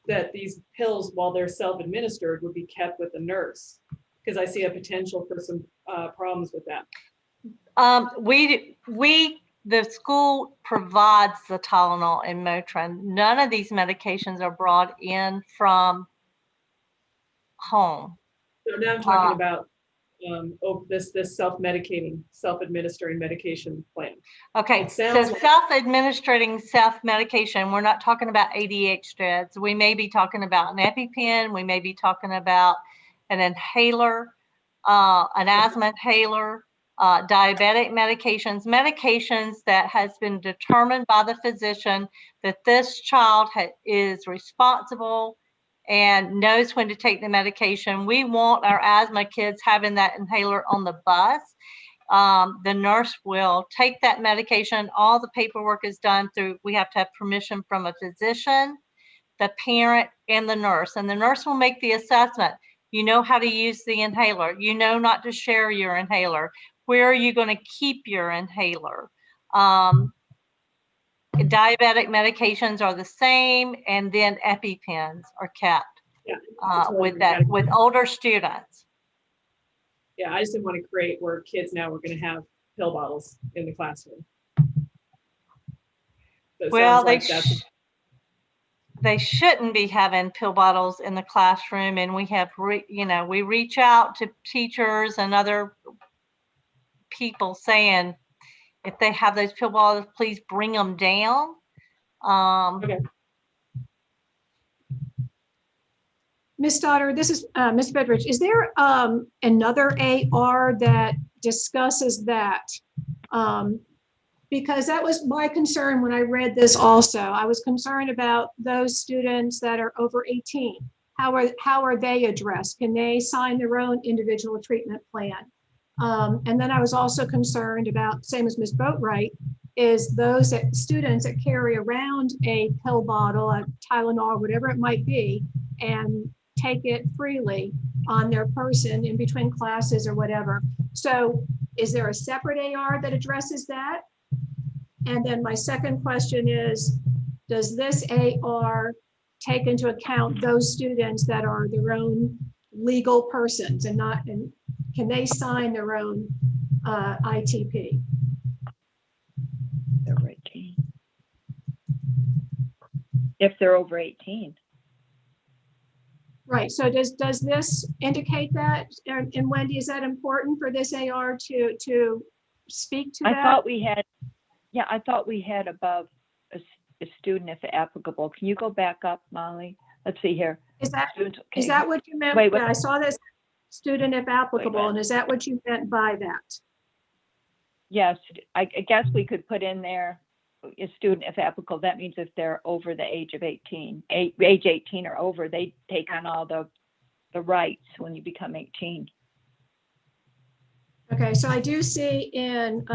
that these pills, while they're self-administered, would be kept with the nurse, because I see a potential for some problems with that. The school provides the Tylenol and Motrin. None of these medications are brought in from home. So now I'm talking about this self-medicating, self-administering medication plan. Okay, so like self-administering self-medication, we're not talking about ADHD. We may be talking about an EpiPen. We may be talking about an inhaler, an asthma inhaler, diabetic medications that has been determined by the physician that this child is responsible and knows when to take the medication. We want our asthma kids having that inhaler on the bus. The nurse will take that medication. All the paperwork is done through, we have to have permission from a physician, the parent, and the nurse. And the nurse will make the assessment. You know how to use the inhaler. You know not to share your inhaler. Where are you going to keep your inhaler? Diabetic medications are the same, and then EpiPens are kept with older students. Yeah, I just didn't want to create where kids now are going to have pill bottles in the classroom. So well, they shouldn't be having pill bottles in the classroom, and we have, we reach out to teachers and other people saying, if they have those pill bottles, please bring them down. Okay. Ms. Stoddard, this is Ms. Bedrich. Is there another AR that discusses that? Because that was my concern when I read this also. I was concerned about those students that are over 18. How are they addressed? Can they sign their own individual treatment plan? And then I was also concerned about, same as Ms. Boatwright, is those students that carry around a pill bottle, a Tylenol, whatever it might be, and take it freely on their person in between classes or whatever. So is there a separate AR that addresses that? And then my second question is, does this AR take into account those students that are their own legal persons and can they sign their own ITP? They're 18. If they're over 18. Right. So does this indicate that? And Wendy, is that important for this AR to speak to that? I thought we had above a student if applicable. Can you go back up, Molly? Let's see here. Is that what you meant? Wait. I saw this student if applicable, and is that what you meant by that? Yes, I guess we could put in there a student if applicable. That means if they're over the age of 18, age 18 or over, they take on all the rights when you become 18. Okay, so I do see in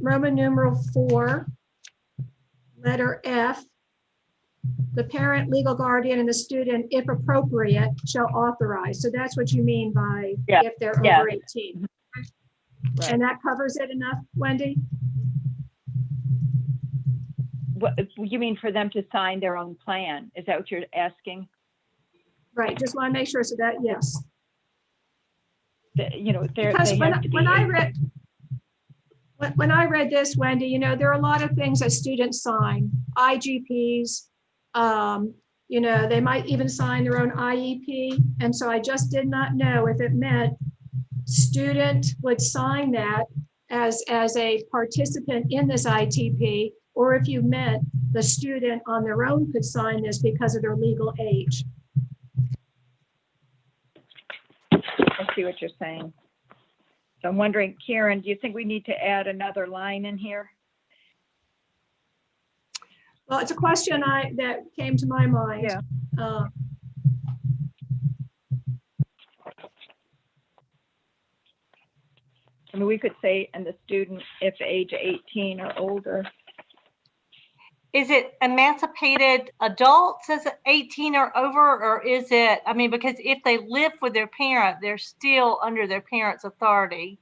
Roman numeral 4, letter F, the parent, legal guardian, and the student, if appropriate, shall authorize. So that's what you mean by if they're over 18. Right. And that covers it enough, Wendy? What you mean for them to sign their own plan? Is that what you're asking? Right, just want to make sure. So that, yes. Because when I read this, Wendy, there are a lot of things that students sign, IGPs, they might even sign their own IEP. And so I just did not know if it meant student would sign that as a participant in this ITP, or if you meant the student on their own could sign this because of their legal age. see what you're saying. So I'm wondering, Karen, do you think we need to add another line in here? Well, it's a question that came to my mind. Yeah. I mean, we could say, and the student, if age 18 or older. Is it emancipated adults as 18 or over, or is it, I mean, because if they live with their parent, they're still under their parent's authority.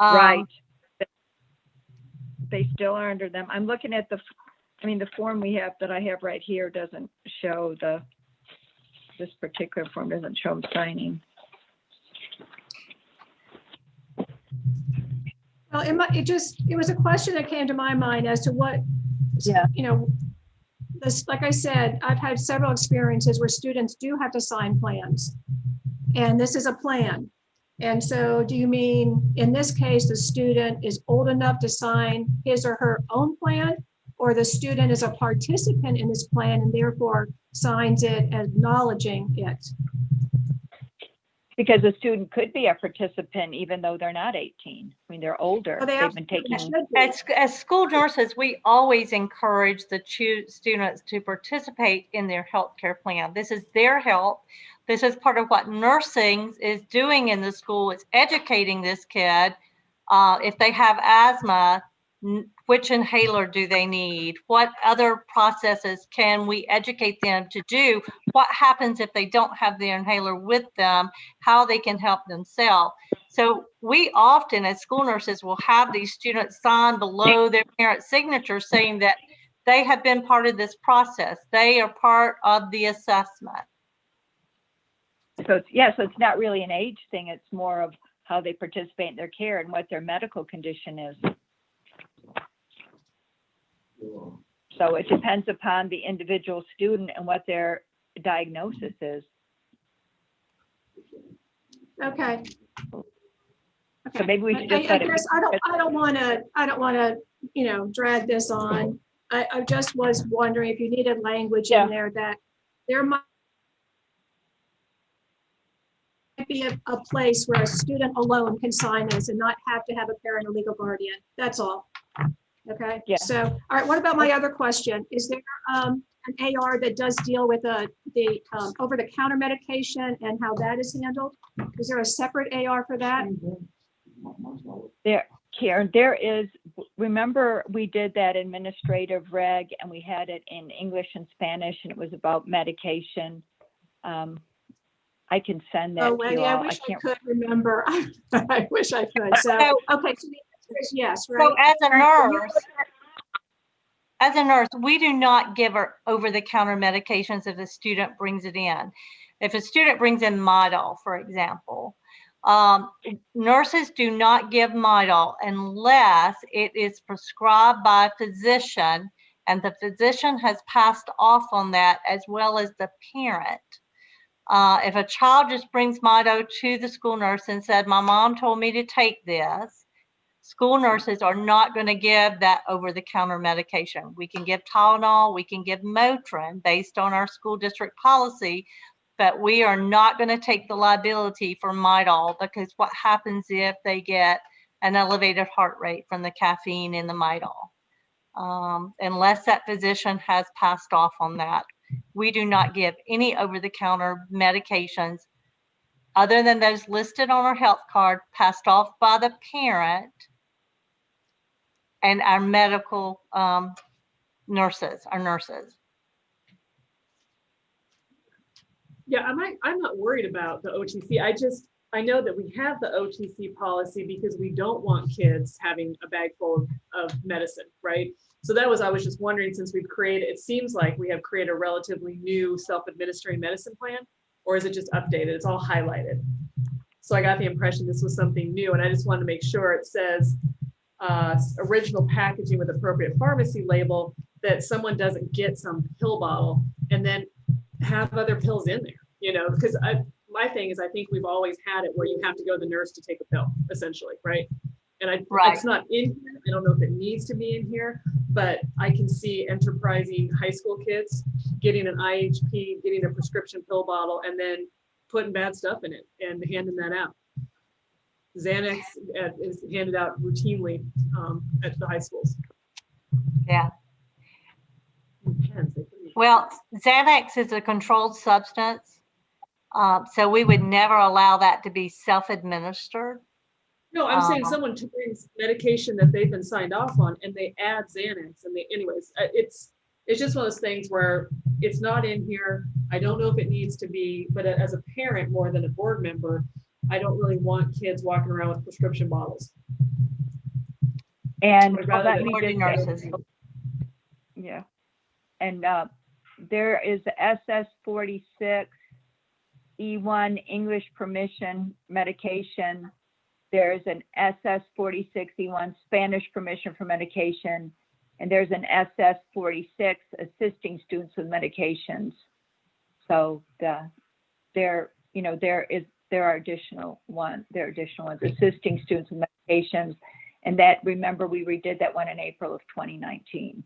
Right. They still are under them. I'm looking at the form we have that I have right here doesn't show this particular form doesn't show them signing. Well, it was a question that came to my mind as to what, Yeah. you know, this, like I said, I've had several experiences where students do have to sign plans. And this is a plan. And so do you mean, in this case, the student is old enough to sign his or her own plan? Or the student is a participant in this plan and therefore signs it acknowledging it? Because a student could be a participant even though they're not 18. I mean, they're older. Well, They've been taking. As school nurses, we always encourage the students to participate in their healthcare plan. This is their health. This is part of what nursing is doing in the school. It's educating this kid. If they have asthma, which inhaler do they need? What other processes can we educate them to do? What happens if they don't have their inhaler with them? How they can help themselves. So we often, as school nurses, will have these students sign below their parent's signature saying that they have been part of this process. They are part of the assessment. So it's not really an age thing. It's more of how they participate in their care and what their medical condition is. So it depends upon the individual student and what their diagnosis is. Okay. So maybe we should just I guess I don't want to, you know, drag this on. I just was wondering if you needed language in there that there might be a place where a student alone can sign this and not have to have a parent or legal guardian. That's all. Okay. Yeah. So, all right. What about my other question? Is there an AR that does deal with the over-the-counter medication and how that is handled? Is there a separate AR for that? There, Karen, there is. Remember, we did that administrative reg, and we had it in English and Spanish, and it was about medication. I can send that Oh, to Wendy, you all. I wish I could remember. I wish I could. So, okay. So the answer is yes, right? So as a nurse, we do not give over-the-counter medications if a student brings it in. If a student brings in Midol, for example, nurses do not give Midol unless it is prescribed by a physician and the physician has passed off on that as well as the parent. If a child just brings Midol to the school nurse and said, my mom told me to take this, school nurses are not going to give that over-the-counter medication. We can give Tylenol, we can give Motrin based on our school district policy, but we are not going to take the liability for Midol because what happens if they get an elevated heart rate from the caffeine in the Midol? Unless that physician has passed off on that. We do not give any over-the-counter medications other than those listed on our health card passed off by the parent and our medical nurses, our nurses. Yeah, I'm not worried about the OTC. I know that we have the OTC policy because we don't want kids having a bag full of medicine, right? So I was just wondering, since we've created, it seems like we have created a relatively new self-administering medicine plan, or is it just updated? It's all highlighted. So I got the impression this was something new, and I just wanted to make sure it says original packaging with appropriate pharmacy label, that someone doesn't get some pill bottle and then have other pills in there, you know, because my thing is, I think we've always had it where you have to go to the nurse to take a pill, essentially, right? And it's not in here. I don't know if it needs to be in here, but I can see enterprising high school kids getting an IHP, getting a prescription pill bottle, and then putting bad stuff in it and handing that out. Xanax is handed out routinely at the high schools. Yeah. Pens, they put in- Well, Xanax is a controlled substance. So we would never allow that to be self-administered. No, I'm saying someone brings medication that they've been signed off on and they add Xanax and anyways, it's just one of those things where it's not in here. I don't know if it needs to be, but as a parent more than a board member, I don't really want kids walking around with prescription bottles. And I'd rather let than me board just nurses. say, yeah. And there is the SS 46 E1 English permission medication. There's an SS 46 E1 Spanish permission for medication. And there's an SS 46 assisting students with medications. So there are additional ones, assisting students with medications. And that, remember, we redid that one in April of 2019.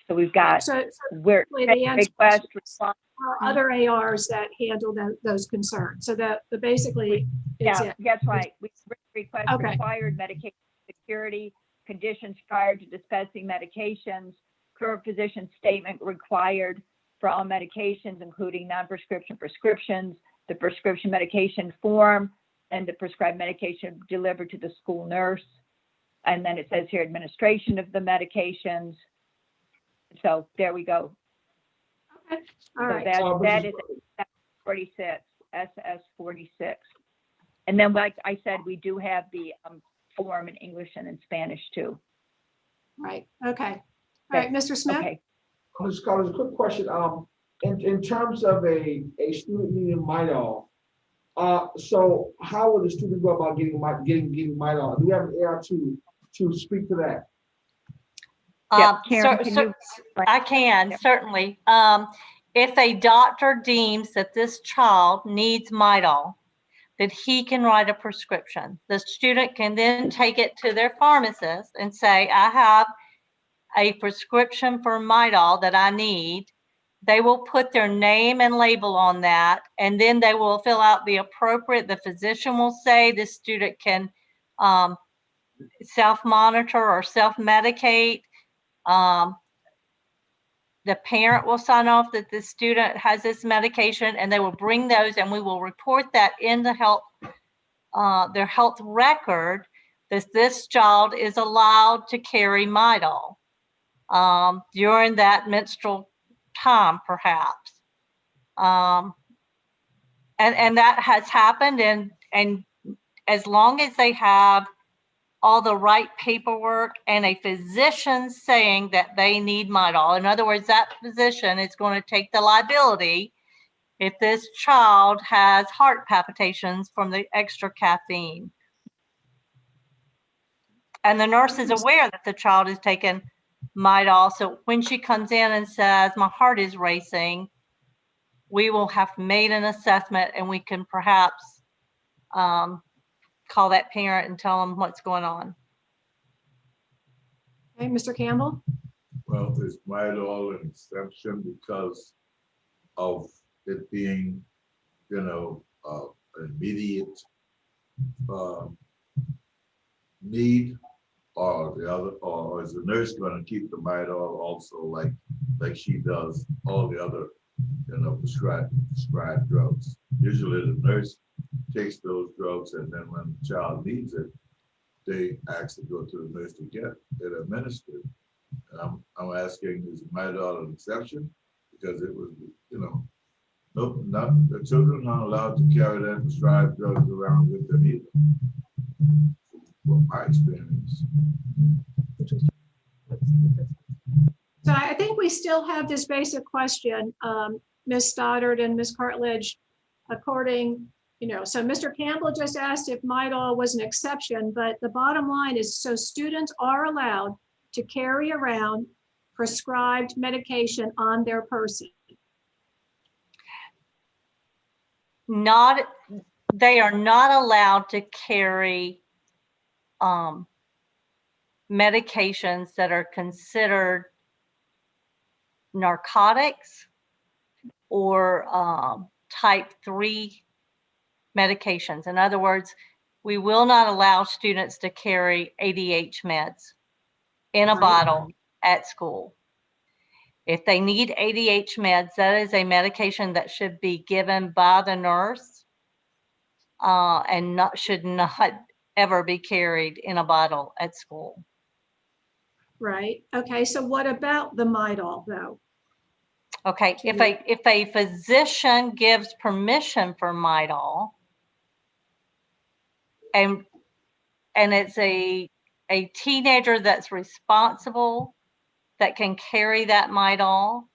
So we've got, we're the answer request, is response. other ARs that handle those concerns. So that basically is Yeah, it. that's right. We request Okay. required medication security, conditions prior to discussing medications, current physician statement required for all medications, including non-prescription prescriptions, the prescription medication form, and the prescribed medication delivered to the school nurse. And then it says here, administration of the medications. So there we go. Okay. All So right. that is 46, SS 46. And then, like I said, we do have the form in English and in Spanish too. Right. Okay. All right, Mr. Smith. Okay. Ms. Collins, a quick question. In terms of a student needing Midol, so how would the student go about getting Midol? Do we have an AR to speak to that? Karen, can you- I can, certainly. If a doctor deems that this child needs Midol, that he can write a prescription. The student can then take it to their pharmacist and say, I have a prescription for Midol that I need. They will put their name and label on that, and then they will fill out the appropriate, the physician will say this student can self-monitor or self-medicate. The parent will sign off that the student has this medication, and they will bring those, and we will report that in the their health record that this child is allowed to carry Midol during that menstrual time, perhaps. And that has happened, and as long as they have all the right paperwork and a physician saying that they need Midol. In other words, that physician is going to take the liability if this child has heart palpitations from the extra caffeine. And the nurse is aware that the child is taking Midol. So when she comes in and says, my heart is racing, we will have made an assessment, and we can perhaps call that parent and tell them what's going on. Okay, Mr. Campbell. Well, is Midol an exception because of it being, an immediate need, or is the nurse going to keep the Midol also like she does all the other, prescribed drugs? Usually the nurse takes those drugs, and then when the child needs it, they actually go to the nurse to get it administered. And I'm asking, is Midol an exception? Because it was, nope, the children are not allowed to carry that prescribed drugs around with them either, from my experience. So I think we still have this basic question, Ms. Stoddard and Ms. Cartledge, according, so Mr. Campbell just asked if Midol was an exception, but the bottom line is, so students are allowed to carry around prescribed medication on their person. They are not allowed to carry medications that are considered narcotics or type 3 medications. In other words, we will not allow students to carry ADH meds in a Right. bottle at school. If they need ADH meds, that is a medication that should be given by the nurse and should not ever be carried in a bottle at school. Right. Okay. So what about the Midol though? Okay, if a physician gives permission for Midol, and it's a teenager that's responsible, that can carry that Midol,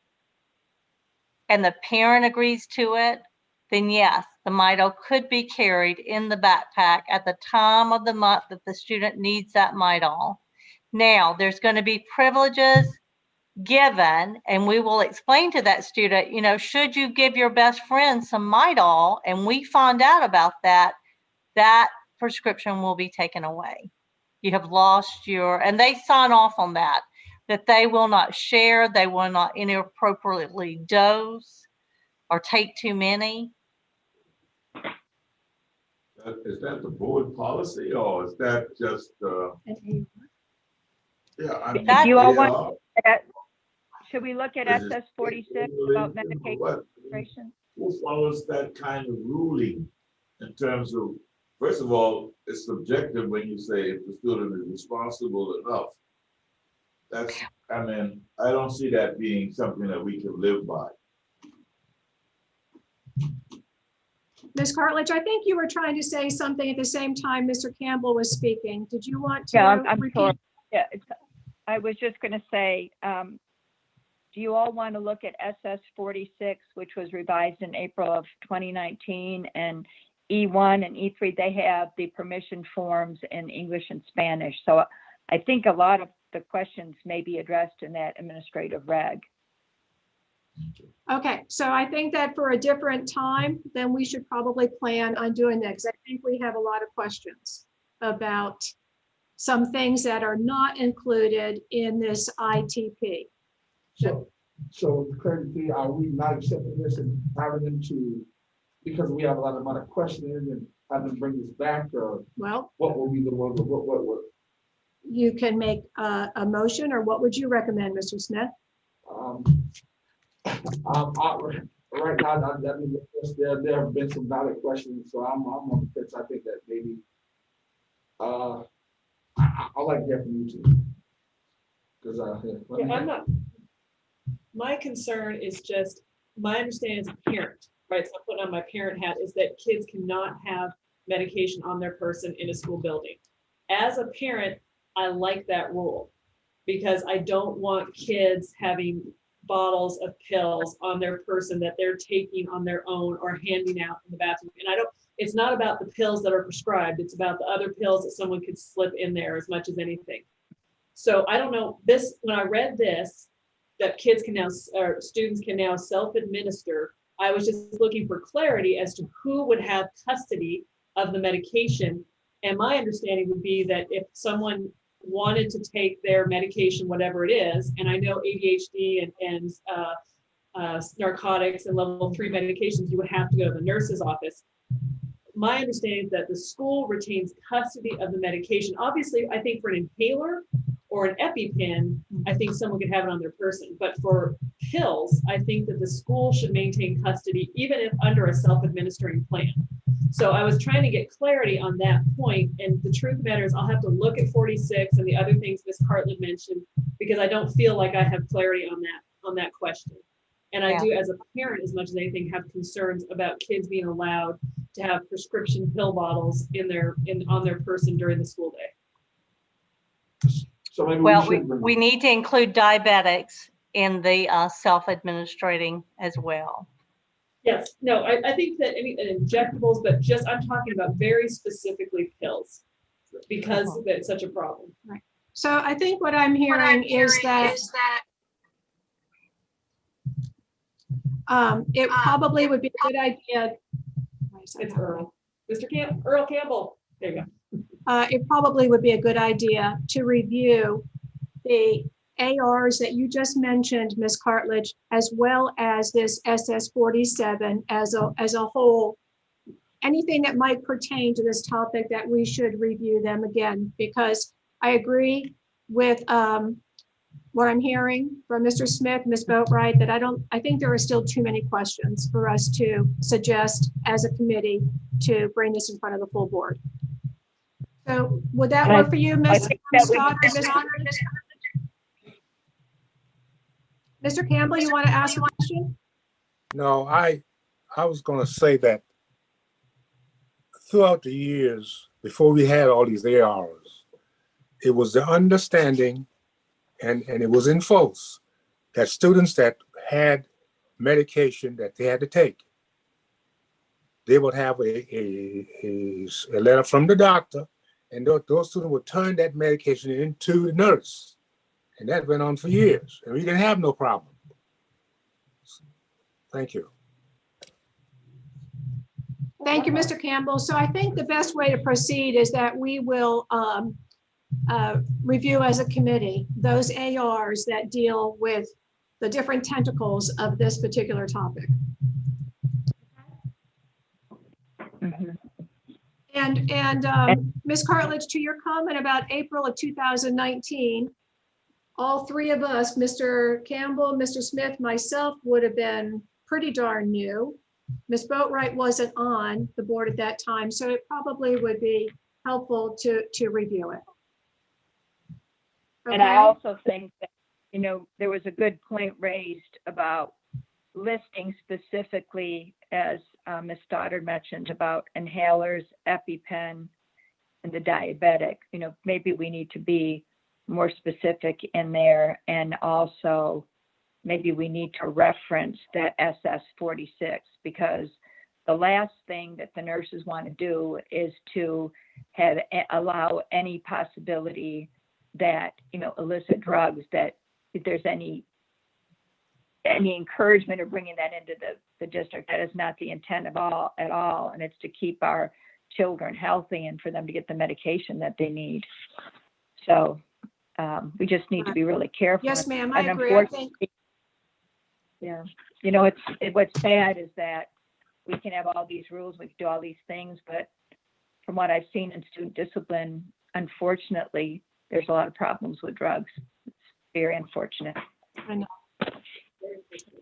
and the parent agrees to it, then yes, the Midol could be carried in the backpack at the time of the month that the student needs that Midol. Now, there's going to be privileges given, and we will explain to that student, you know, should you give your best friend some Midol and we find out about that, that prescription will be taken away. You have lost your, and they sign off on that they will not share, they will not inappropriately dose or take too many. Is that the board policy or is that just, yeah, I mean. Do you all they want are. that? Should we look at Is it SS 46 ruling about and medication what- administration? Who follows that kind of ruling in terms of, first of all, it's subjective when you say if the student is responsible enough. That's, I mean, I don't see that being something that we can live by. Ms. Cartledge, I think you were trying to say something at the same time Mr. Campbell was speaking. Did you want to Yeah, I'm repeat? sorry. Yeah, I was just going to say, do you all want to look at SS 46, which was revised in April of 2019, and E1 and E3, they have the permission forms in English and Spanish. So I think a lot of the questions may be addressed in that administrative reg. Okay, so I think that for a different time, then we should probably plan on doing that, because I think we have a lot of questions about some things that are not included in this ITP. So the clarity, are we not accepting this and having them to, because we have a lot of questions and have them bring this back, or Well, what will be the one, what? you can make a motion, or what would you recommend, Mr. Smith? Right now, I mean, there have been some valid questions, so I'm on the fence. I think that maybe, I'd like to hear from you two. Because Yeah, I'm not, my concern is just, my understanding as a parent, right, so I'm putting on my parent hat, is that kids cannot have medication on their person in a school building. As a parent, I like that rule, because I don't want kids having bottles of pills on their person that they're taking on their own or handing out in the bathroom. And it's not about the pills that are prescribed, it's about the other pills that someone could slip in there as much as anything. So I don't know, this, when I read this, that kids can now, or students can now self-administer, I was just looking for clarity as to who would have custody of the medication. And my understanding would be that if someone wanted to take their medication, whatever it is, and I know ADHD and narcotics and level 3 medications, you would have to go to the nurse's office. My understanding is that the school retains custody of the medication. Obviously, I think for an inhaler or an EpiPen, I think someone could have it on their person. But for pills, I think that the school should maintain custody, even if under a self-administering plan. So I was trying to get clarity on that point, and the truth of the matter is I'll have to look at 46 and the other things Ms. Cartledge mentioned, because I don't feel like I have clarity on that question. And I do, as a parent, as much as anything, have concerns about kids being allowed to have prescription pill bottles on their person during the school day. So maybe Well, we we need to include diabetics in the self-administrating as well. Yes, no, I think that any injectables, but just, I'm talking about very specifically pills, because it's such a problem. Right. So I think what I'm hearing is that it probably would be a good idea. It's Earl. Earl Campbell. There you go. It probably would be a good idea to review the ARs that you just mentioned, Ms. Cartledge, as well as this SS 47 as a whole, anything that might pertain to this topic, that we should review them again, because I agree with what I'm hearing from Mr. Smith, Ms. Boatright, that I think there are still too many questions for us to suggest as a committee to bring this in front of the full board. So would that work for you, Ms. Stoddard? Mr. Campbell, you want to ask a question? No, I was gonna say that throughout the years, before we had all these ARs, it was the understanding and it was enforced that students that had medication that they had to take, they would have a letter from the doctor, and those students would turn that medication into the nurse. And that went on for years, and we didn't have no problem. Thank you. Thank you, Mr. Campbell. So I think the best way to proceed is that we will review as a committee those ARs that deal with the different tentacles of this particular topic. And Ms. Cartledge, to your comment about April of 2019, all three of us, Mr. Campbell, Mr. Smith, myself, would have been pretty darn new. Ms. Boatright wasn't on the board at that time, so it probably would be helpful to review it. And I also think that, you know, there was a good point raised about listing specifically, as Ms. Stoddard mentioned, about inhalers, EpiPen, and the diabetic. You know, maybe we need to be more specific in there, and also maybe we need to reference that SS 46, because the last thing that the nurses want to do is to allow any possibility that, you know, illicit drugs, that if there's any encouragement of bringing that into the district. That is not the intent at all, and it's to keep our children healthy and for them to get the medication that they need. So we just need to be really careful. Yes, ma'am, I And agree. I think, yeah, you know, what's sad is that we can have all these rules, we can do all these things, but from what I've seen in student discipline, unfortunately, there's a lot of problems with drugs. It's very unfortunate. I know.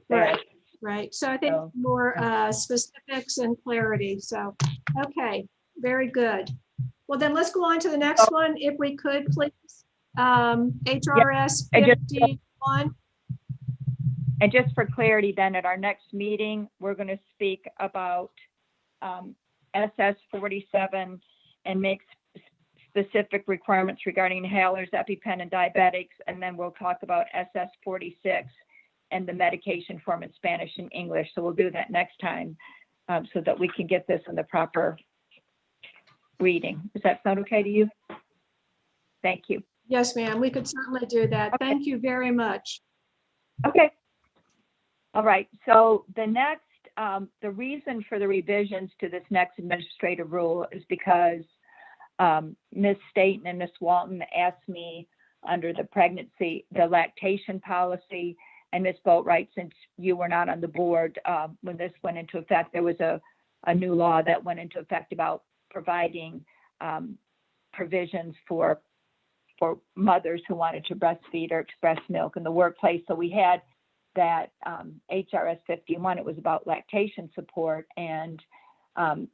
Right, right. So I think more specifics and clarity. So, okay, very good. Well, then let's go on to the next one, if we could, please. HRS 51. And just for clarity, then at our next meeting, we're going to speak about SS 47 and make specific requirements regarding inhalers, EpiPen, and diabetics. And then we'll talk about SS 46 and the medication form in Spanish and English. So we'll do that next time so that we can get this in the proper reading. Does that sound okay to you? Thank you. Yes, ma'am. We could certainly do that. Okay. Thank you very much. Okay. All right. So the next, the reason for the revisions to this next administrative rule is because Ms. Staten and Ms. Walton asked me under the lactation policy, and Ms. Boatright, since you were not on the board when this went into effect, there was a new law that went into effect about providing provisions for mothers who wanted to breastfeed or express milk in the workplace. So we had that HRS 51, it was about lactation support, and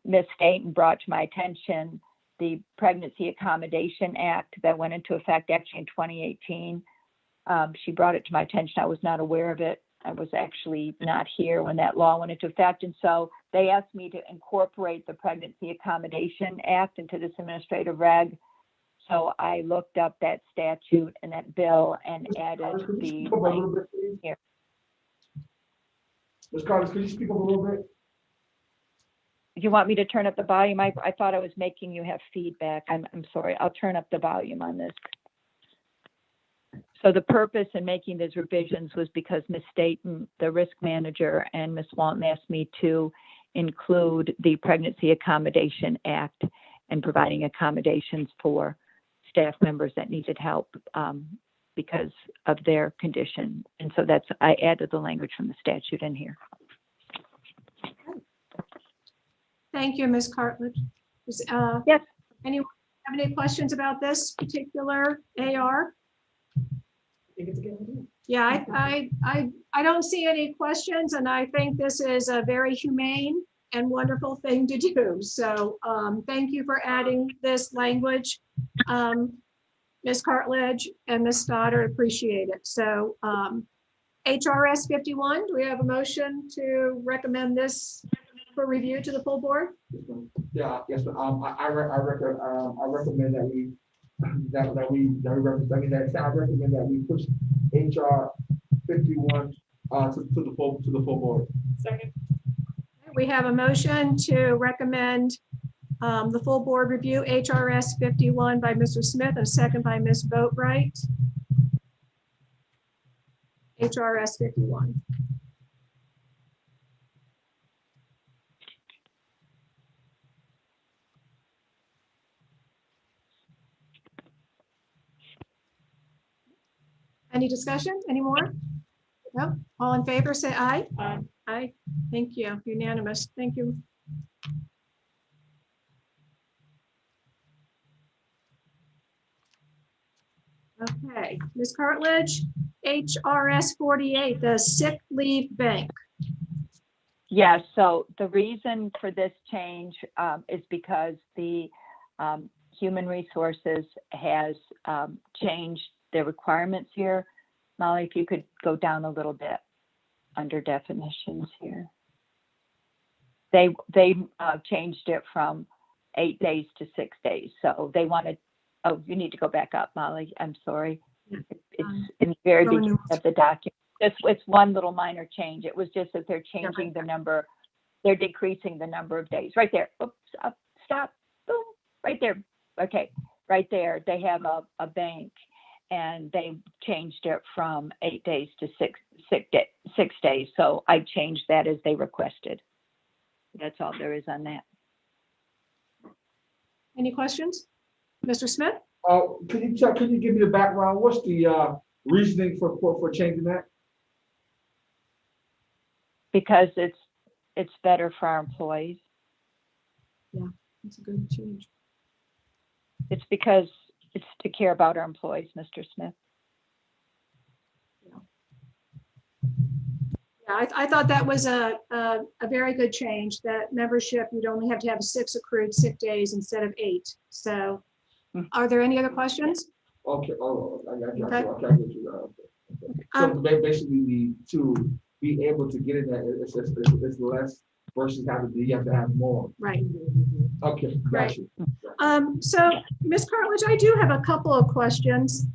Ms. Staten brought to my attention the Pregnancy Accommodation Act that went into effect actually in 2018. She brought it to my attention. I was not aware of it. I was actually not here when that law went into effect. And so they asked me to incorporate the Pregnancy Accommodation Act into this administrative reg. So I looked up that statute and that bill and added the language here. Ms. Carter, could you speak up a little bit? Do you want me to turn up the volume? I thought I was making you have feedback. I'm sorry. I'll turn up the volume on this. So the purpose in making these revisions was because Ms. Staten, the risk manager, and Ms. Walton asked me to include the Pregnancy Accommodation Act and providing accommodations for staff members that needed help because of their condition. And so I added the language from the statute in here. Thank you, Ms. Cartledge. Yes. Anyone have any questions about this particular AR? I think it's a good idea. Yeah, I don't see any questions, and I think this is a very humane and wonderful thing to do. So thank you for adding this language, Ms. Cartledge and Ms. Stoddard, appreciate it. So HRS 51, do we have a motion to recommend this for review to the full board? Yeah, yes, I recommend that we push HR 51 to the full board. Second. We have a motion to recommend the full board review HRS 51 by Mr. Smith, and a second by Ms. Boatright. HRS 51. Any discussion? Any more? No? All in favor, say aye. Aye. Aye. Thank you. Unanimous. Thank you. Okay, Ms. Cartledge, HRS 48, the sick leave bank. Yeah, so the reason for this change is because the Human Resources has changed their requirements here. Molly, if you could go down a little bit under definitions here. They changed it from 8 days to 6 days. So they wanted, oh, you need to go back up, Molly. I'm sorry. It's in the very beginning of the document. It's one little minor change. It was just that they're changing the number, they're decreasing the number of days. Right there. Oops, up, stop, boom, right there. Okay, right there. They have a bank, and they changed it from 8 days to 6 days. So I changed that as they requested. That's all there is on that. Any questions? Mr. Smith? Could you give me the background? What's the reasoning for changing that? Because it's better for our employees. Yeah, that's a good change. It's because it's to care about our employees, Mr. Smith. Yeah, I thought that was a very good change, that membership, you'd only have to have 6 accrued sick days instead of 8. So are there any other questions? Okay, I got you. Okay. Okay, I get you. So basically, to be able to get in there, it's less versus you have to have more. Right. Okay, got you. So Ms. Cartledge, I do have a couple of questions.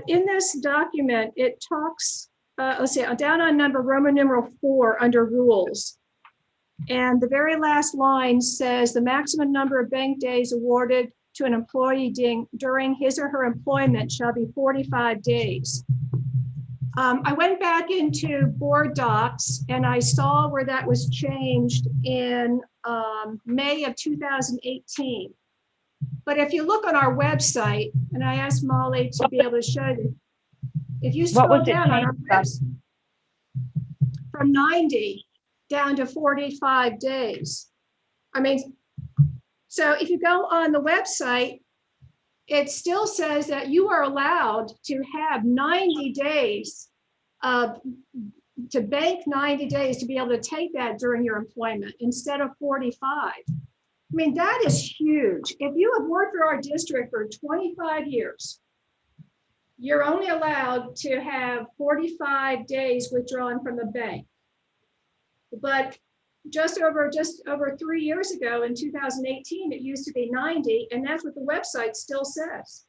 In this document, it talks, let's see, down on number Roman numeral 4 under rules. And the very last line says the maximum number of bank days awarded to an employee during his or her employment shall be 45 days. I went back into board docs and I saw where that was changed in May of 2018. But if you look on our website, and I asked Molly to be able to show you, if you scroll down on our website, from 90 down to 45 days. I mean, so if you go on the website, it still says that you are allowed to have 90 days to bank 90 days to be able to take that during your employment instead of 45. I mean, that is huge. If you have worked for our district for 25 years, you're only allowed to have 45 days withdrawn from the bank. But just over 3 years ago in 2018, it used to be 90, and that's what the website still says.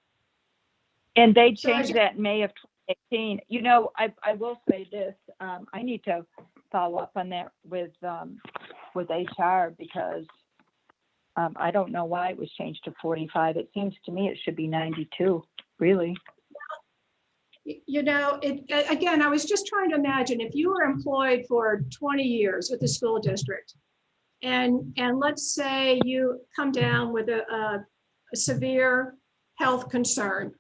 And they changed that in May of 2018. You know, I will say this, I need to follow up on that with HR because I don't know why it was changed to 45. It seems to me it should be 92, really. You know, again, I was just trying to imagine if you were employed for 20 years with the school district, and let's say you come down with a severe health concern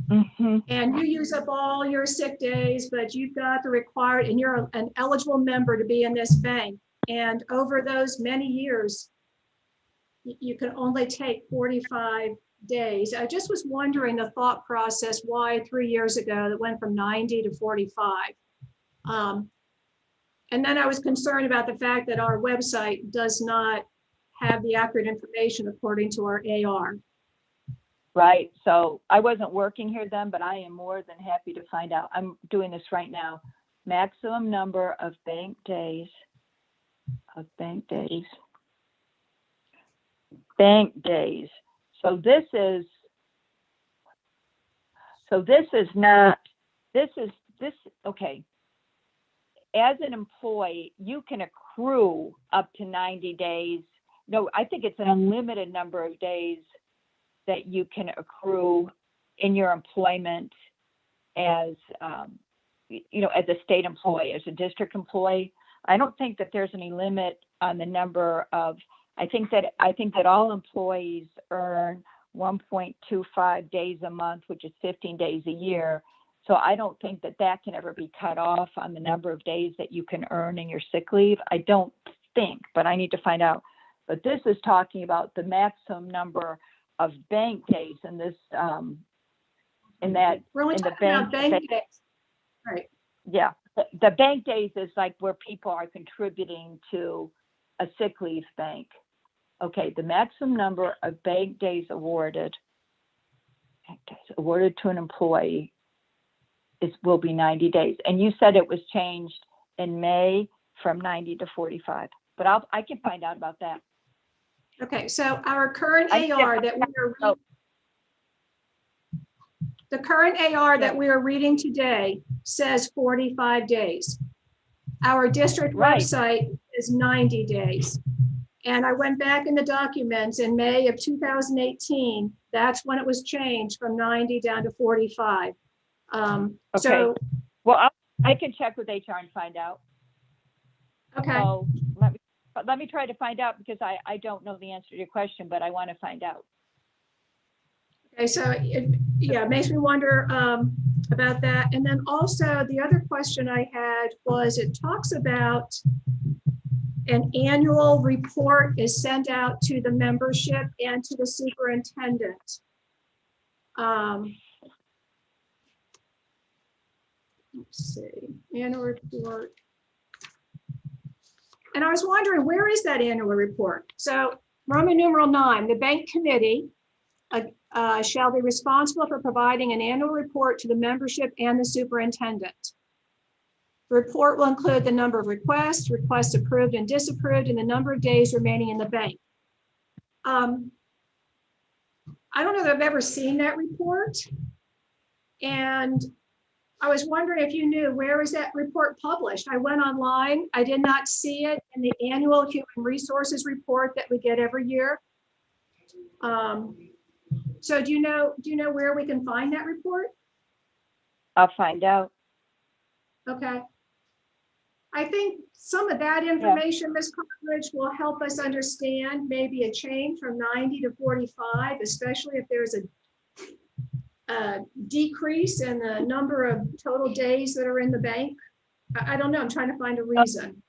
Mhm. and you use up all your sick days, but you've got the required, and you're an eligible member to be in this bank. And over those many years, you can only take 45 days. I just was wondering the thought process, why 3 years ago it went from 90 to 45. And then I was concerned about the fact that our website does not have the accurate information according to our AR. Right. So I wasn't working here then, but I am more than happy to find out. I'm doing this right now. Maximum number of bank days. Bank days. So this is okay. As an employee, you can accrue up to 90 days. No, I think it's an unlimited number of days that you can accrue in your employment as, as a state employee, as a district employee. I don't think that there's any limit on the number of, I think that all employees earn 1.25 days a month, which is 15 days a year. So I don't think that can ever be cut off on the number of days that you can earn in your sick leave. I don't think, but I need to find out. But this is talking about the maximum number of bank days in this, We're only talking about bank days. Right. Yeah, the bank days is like where people are contributing to a sick leave bank. Okay, the maximum number of bank days awarded to an employee will be 90 days. And you said it was changed in May from 90 to 45, but I can find out about that. Okay, so our current AR that we are the current AR that we are reading today says 45 days. Our district website is 90 days. And I went back in the documents in May of 2018. That's when it was changed from 90 down to 45. Okay. So, well, I can check with HR and find out. okay. So let me try to find out, because I don't know the answer to your question, but I want to find out. Okay, so it makes me wonder about that. And then also the other question I had was, it talks about an annual report is sent out to the membership and to the superintendent. Let's see, annual report. And I was wondering, where is that annual report? So Roman numeral 9, the bank committee shall be responsible for providing an annual report to the membership and the superintendent. The report will include the number of requests approved and disapproved, and the number of days remaining in the bank. I don't know that I've ever seen that report. And I was wondering if you knew, where is that report published? I went online. I did not see it in the annual human resources report that we get every year. So do you know where we can find that report? I'll find out. Okay. I think some of that information, Ms. Cartledge, will help us understand maybe a change from 90 to 45, especially if there's a decrease in the number of total days that are in the bank. I don't know. I'm trying to find a reason.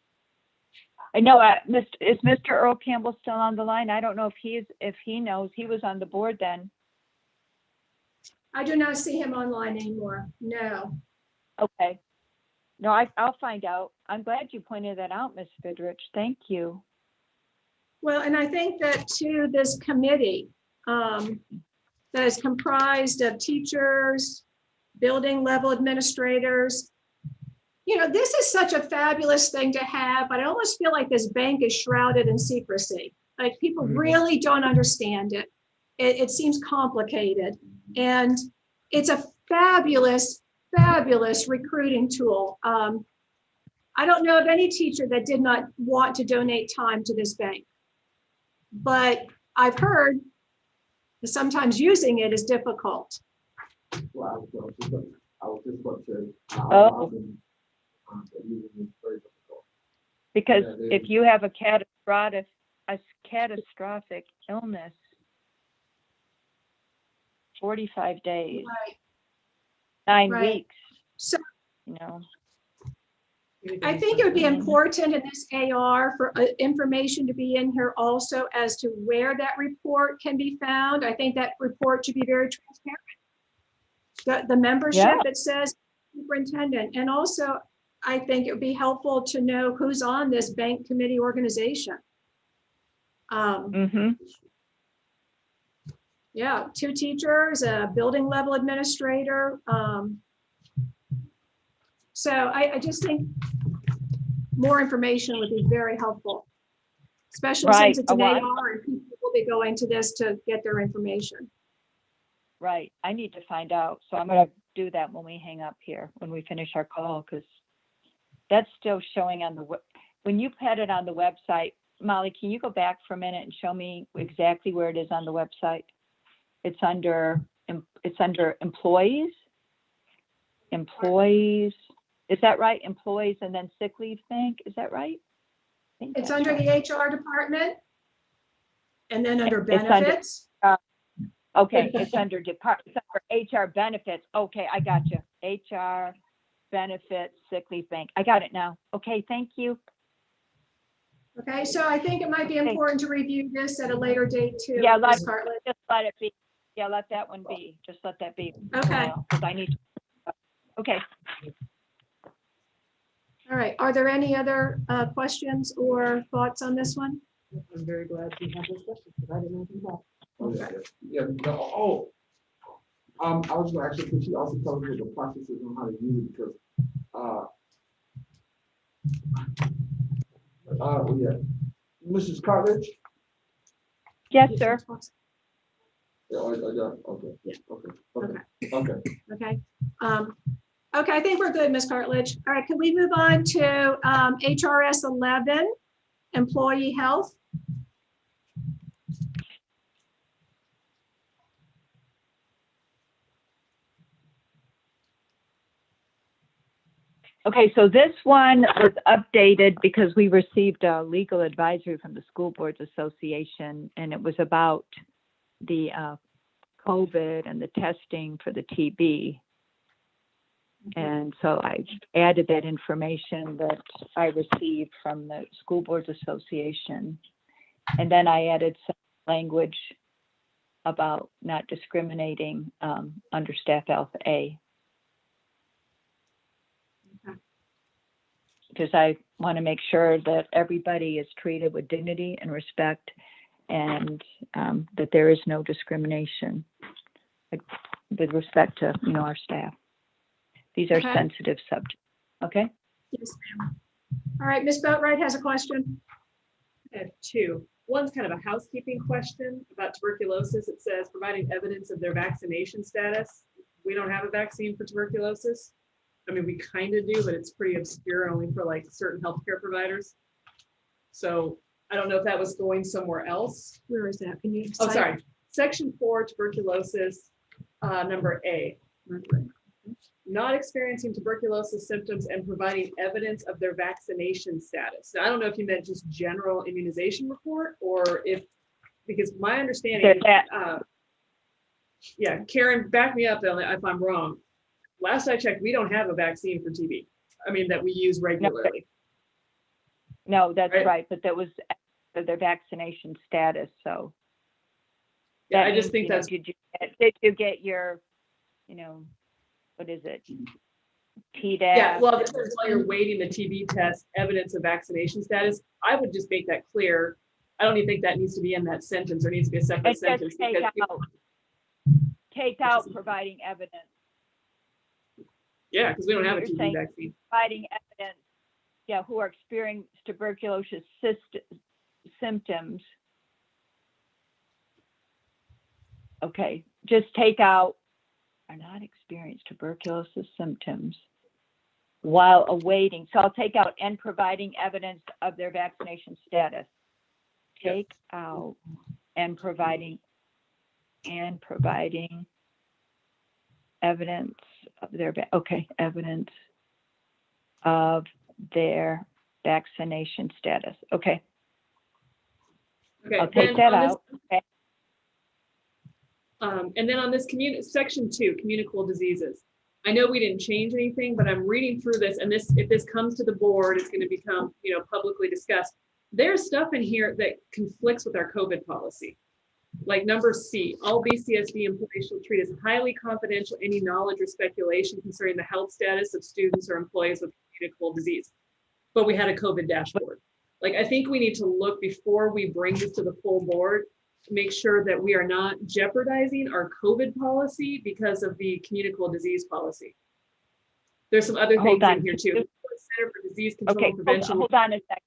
I know. Is Mr. Earl Campbell still on the line? I don't know if he knows. He was on the board then. I do not see him online anymore. No. Okay. No, I'll find out. I'm glad you pointed that out, Ms. Fidrich. Thank you. Well, and I think that too, this committee that is comprised of teachers, building level administrators, this is such a fabulous thing to have, but I almost feel like this bank is shrouded in secrecy. Like, people really don't understand it. It seems complicated, and it's a fabulous recruiting tool. I don't know of any teacher that did not want to donate time to this bank, but I've heard that sometimes using it is difficult. Well, I was just going to say, using it is very difficult. Because if you have a catastrophic illness, 45 days, Right. 9 Right. weeks, So you know. I think it would be important in this AR for information to be in here also as to where that report can be found. I think that report should be very transparent. The membership, Yeah. it says superintendent. And also, I think it would be helpful to know who's on this bank committee organization. Mm-hmm. Yeah, 2 teachers, a building level administrator. So I just think more information would be very helpful, especially Right. since it's an Well, AR and people will be going to this to get their information. Right. I need to find out. So I'm going to do that when we hang up here, when we finish our call, because that's still showing on the, when you had it on the website, Molly, can you go back for a minute and show me exactly where it is on the website? It's under employees. Employees. Is that right? Employees and then sick leave bank. Is that right? I think It's that's under right. the HR department. And then under It's under- benefits. Okay, it's under HR benefits. Okay, I got you. HR benefits, sick leave bank. I got it now. Okay, thank you. Okay, so I think it might be important to review this at a later date too. Yeah, Ms. Cartlett. just let it be. Yeah, let that one be. Just let that be. Okay. Because I need to. Okay. All right, are there any other questions or thoughts on this one? I'm very glad you had this question because I didn't know about. Oh, yeah, no, I was gonna actually, could you also tell me the processes on how to use it, because, yeah, Mrs. Cartledge? Yes, sir. Yeah, okay, Yeah. okay. Okay. Okay, I think we're good, Ms. Cartledge. All right, can we move on to HRS 11, employee health? Okay, so this one was updated because we received a legal advisory from the School Boards Association, and it was about the COVID and the testing for the TB. And so I added that information that I received from the School Boards Association. And then I added some language about not discriminating under Staff Health A. Because I want to make sure that everybody is treated with dignity and respect, and that there is no discrimination with respect to, our staff. These are Okay. sensitive subjects. Okay. Yes, ma'am. All right, Ms. Boatright has a question. I have 2. One's kind of a housekeeping question about tuberculosis. It says providing evidence of their vaccination status. We don't have a vaccine for tuberculosis. I mean, we kind of do, but it's pretty obscure, only for like certain healthcare providers. So I don't know if that was going somewhere else. Where is that? Can you? Oh, cite- sorry. Section 4, tuberculosis, number A. Not experiencing tuberculosis symptoms and providing evidence of their vaccination status. Now, I don't know if you meant just general immunization report or if, because my understanding, yeah, Karen, back me up if I'm wrong. Last I checked, we don't have a vaccine for TB. I mean, that we use regularly. No, that's Right. right. But that was their vaccination status. So Yeah, that I just means, think that's, did you get your, what is it? TDAP. yeah, well, it says while you're waiting the TB test, evidence of vaccination status, I would just make that clear. I don't even think that needs to be in that sentence or needs to be a separate It's sentence. just take out providing evidence. Yeah, because we don't have a You're TB saying vaccine. providing evidence, yeah, who are experiencing tuberculosis symptoms. Okay, just take out, are not experienced tuberculosis symptoms while awaiting. So I'll take out and providing evidence of their vaccination status. Take out and providing evidence of their, evidence of their vaccination status. Okay, Okay, I'll take then that on this- out. Okay. And then on this section 2, communicable diseases. I know we didn't change anything, but I'm reading through this, and if this comes to the board, it's going to become, publicly discussed. There's stuff in here that conflicts with our COVID policy. Like number C, all BCSD employees shall treat as highly confidential any knowledge or speculation concerning the health status of students or employees with communicable disease. But we had a COVID dashboard. Like, I think we need to look before we bring this to the full board, to make sure that we are not jeopardizing our COVID policy because of the communicable disease policy. There's some other things in here too. Center for Disease Control and Prevention. Hold on a second.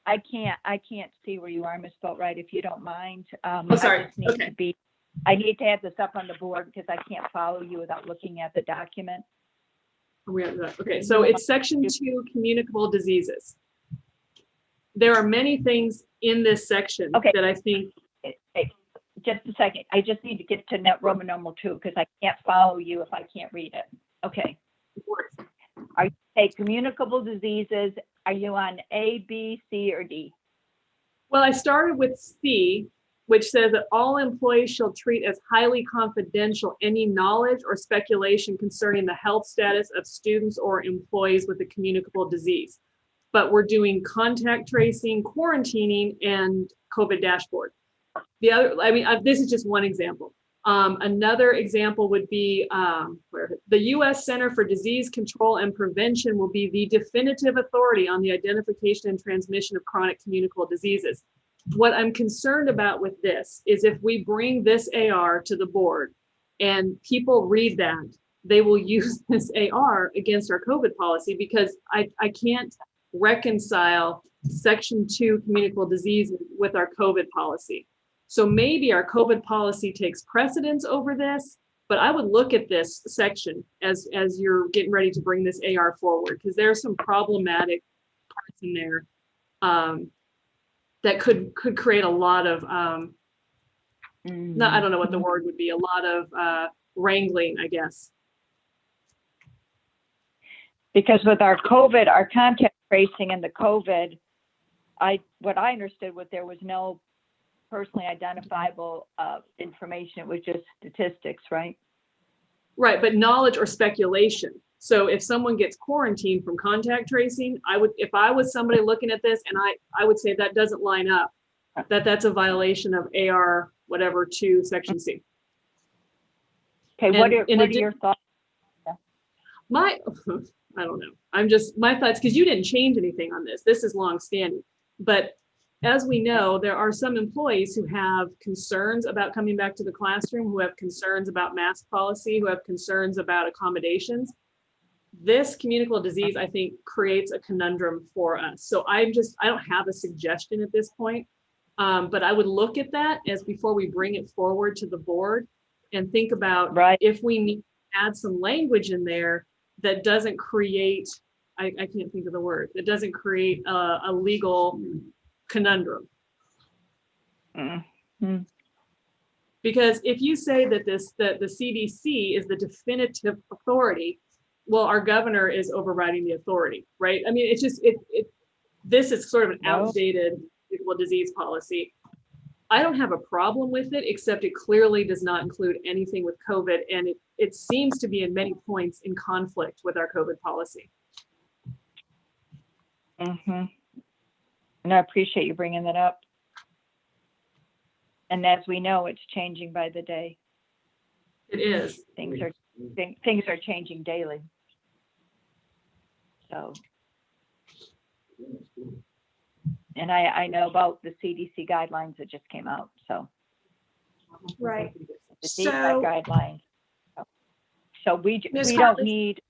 I can't see where you are misspelled right, if you don't mind. Oh, sorry. I need to have this up on the board because I can't follow you without looking at the document. Okay, so it's section 2, communicable diseases. There are many things in this section that I think. Just a second. I just need to get to Roman numeral 2 because I can't follow you if I can't read it. Okay. Are you communicable diseases? Are you on A, B, C, or D? Well, I started with C, which says that all employees shall treat as highly confidential any knowledge or speculation concerning the health status of students or employees with a communicable disease. But we're doing contact tracing, quarantining, and COVID dashboard. The other, this is just one example. Another example would be the U.S. Center for Disease Control and Prevention will be the definitive authority on the identification and transmission of chronic communicable diseases. What I'm concerned about with this is if we bring this AR to the board and people read that, they will use this AR against our COVID policy because I can't reconcile section 2 communicable diseases with our COVID policy. So maybe our COVID policy takes precedence over this, but I would look at this section as you're getting ready to bring this AR forward, because there are some problematic parts in there that could create a lot of, I don't know what the word would be, a lot of wrangling, I guess. Because with our COVID, our contact tracing and the COVID, what I understood was there was no personally identifiable information. It was just statistics, right? Right, but knowledge or speculation. So if someone gets quarantined from contact tracing, if I was somebody looking at this, and I would say that doesn't line up, that's a violation of AR whatever 2 section C. Okay, what are your thoughts? I don't know. My thoughts, because you didn't change anything on this. This is long-standing. But as we know, there are some employees who have concerns about coming back to the classroom, who have concerns about mask policy, who have concerns about accommodations. This communicable disease, I think, creates a conundrum for us. So I don't have a suggestion at this point, but I would look at that as before we bring it forward to the board and think about if we need to add some language in there that doesn't create, I can't think of the word, that doesn't create a legal conundrum. Because if you say that the CDC is the definitive authority, well, our governor is overriding the authority, right? I mean, it's just this is sort of an outdated communicable disease policy. I don't have a problem with it, except it clearly does not include anything with COVID, and it seems to be in many points in conflict with our COVID policy. And I appreciate you bringing that up. And as we know, it's changing by the day. It is. Things are changing daily. So, and I know about the CDC guidelines that just came out. So, right. The DFAT guidelines. So we don't need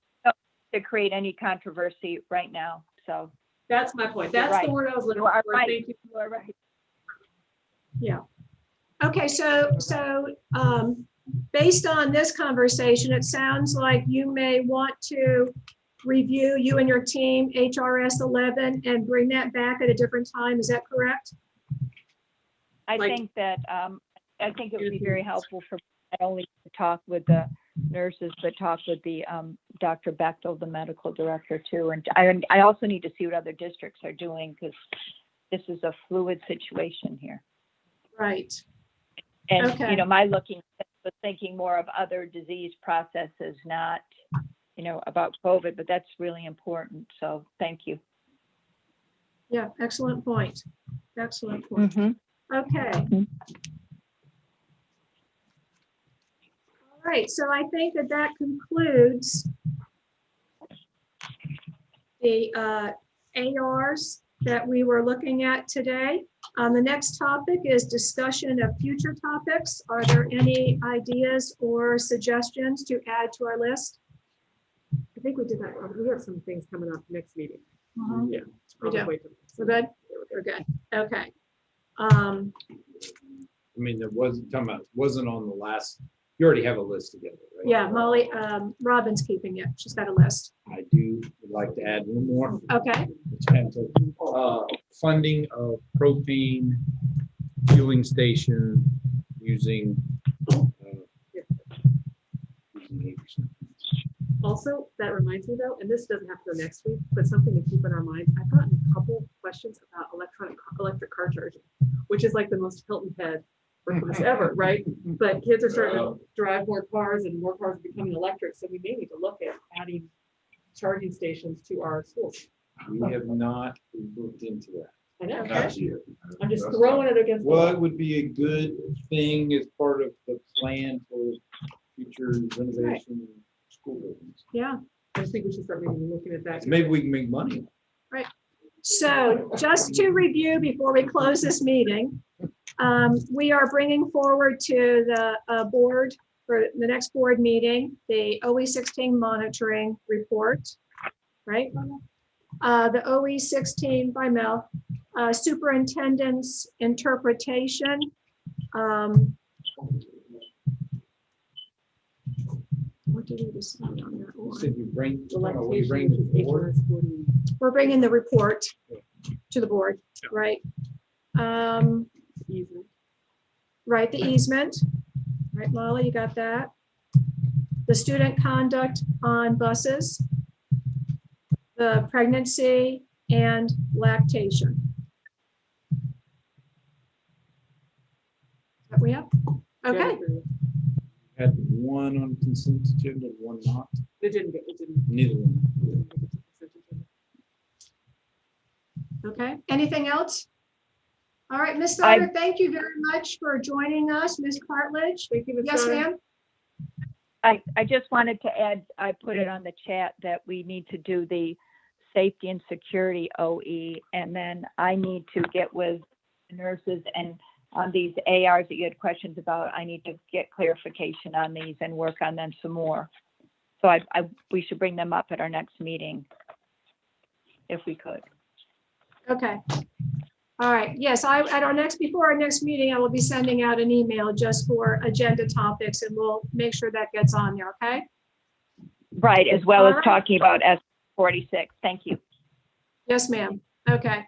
to create any controversy right now. So. That's my point. That's the word I was looking for. Thank you. You are right. Yeah. Okay, so based on this conversation, it sounds like you may want to review, you and your team, HRS 11 and bring that back at a different time. Is that correct? I think it would be very helpful for not only to talk with the nurses, but talk with the Dr. Bechtel, the medical director too. And I also need to see what other districts are doing, because this is a fluid situation here. Right. And, my looking was thinking more of other disease processes, not, about COVID, but that's really important. So thank you. Yeah, excellent point. Excellent point. Mhm. Okay. All right, so I think that concludes the ARs that we were looking at today. The next topic is discussion of future topics. Are there any ideas or suggestions to add to our list? I think we did that. We have some things coming up next meeting. Yeah. We do. Wait till- We're good? We're good. Okay. I mean, there wasn't on the last, you already have a list together, right? Yeah, Molly, Robin's keeping it. She's got a list. I would like to add one more. Okay. Which has funding of propane fueling station using 8%. Also, that reminds me though, and this doesn't have to go next week, but something to keep in our minds. I've gotten a couple questions about electric car charging, which is like the most Hilton Head request ever, right? But kids are starting to drive more cars and more cars are becoming electric. So we may need to look at adding charging stations to our schools. We have not looked into that. I know. Not yet. I'm just throwing it against. Well, it would be a good thing as part of the plan for future renovation of school buildings. Yeah. I just think we should start maybe looking at that. Maybe we can make money. Right. So just to review before we close this meeting, we are bringing forward to the board for the next board meeting, the OE16 monitoring report, right? The OE16 by Mel, superintendent's interpretation. What did we decide on that one? Said you bring, We're bringing the report to the board, right? Easement. Right, the easement. Right, Molly, you got that? The student conduct on buses, the pregnancy and lactation. That we have? Okay, had one on consent agenda, one not. They didn't get, it didn't. Neither one. okay. Anything else? All right, Ms. Snyder, thank you very much for joining us. Ms. Cartledge? Thank you, Ms. Yes, Snyder. ma'am? I just wanted to add, I put it on the chat that we need to do the safety and security OE, and then I need to get with the nurses and on these ARs that you had questions about, I need to get clarification on these and work on them some more. So we should bring them up at our next meeting, if we could. Okay. All right, yes, before our next meeting, I will be sending out an email just for agenda topics and we'll make sure that gets on there, okay? Right, as well as All right. talking about S46. Thank you. Yes, ma'am. Okay.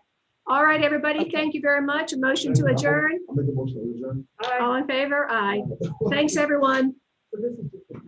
All right, everybody, thank you very much. A motion to adjourn. I'll make a motion to adjourn. All in favor? Aye. Thanks, everyone. So this is just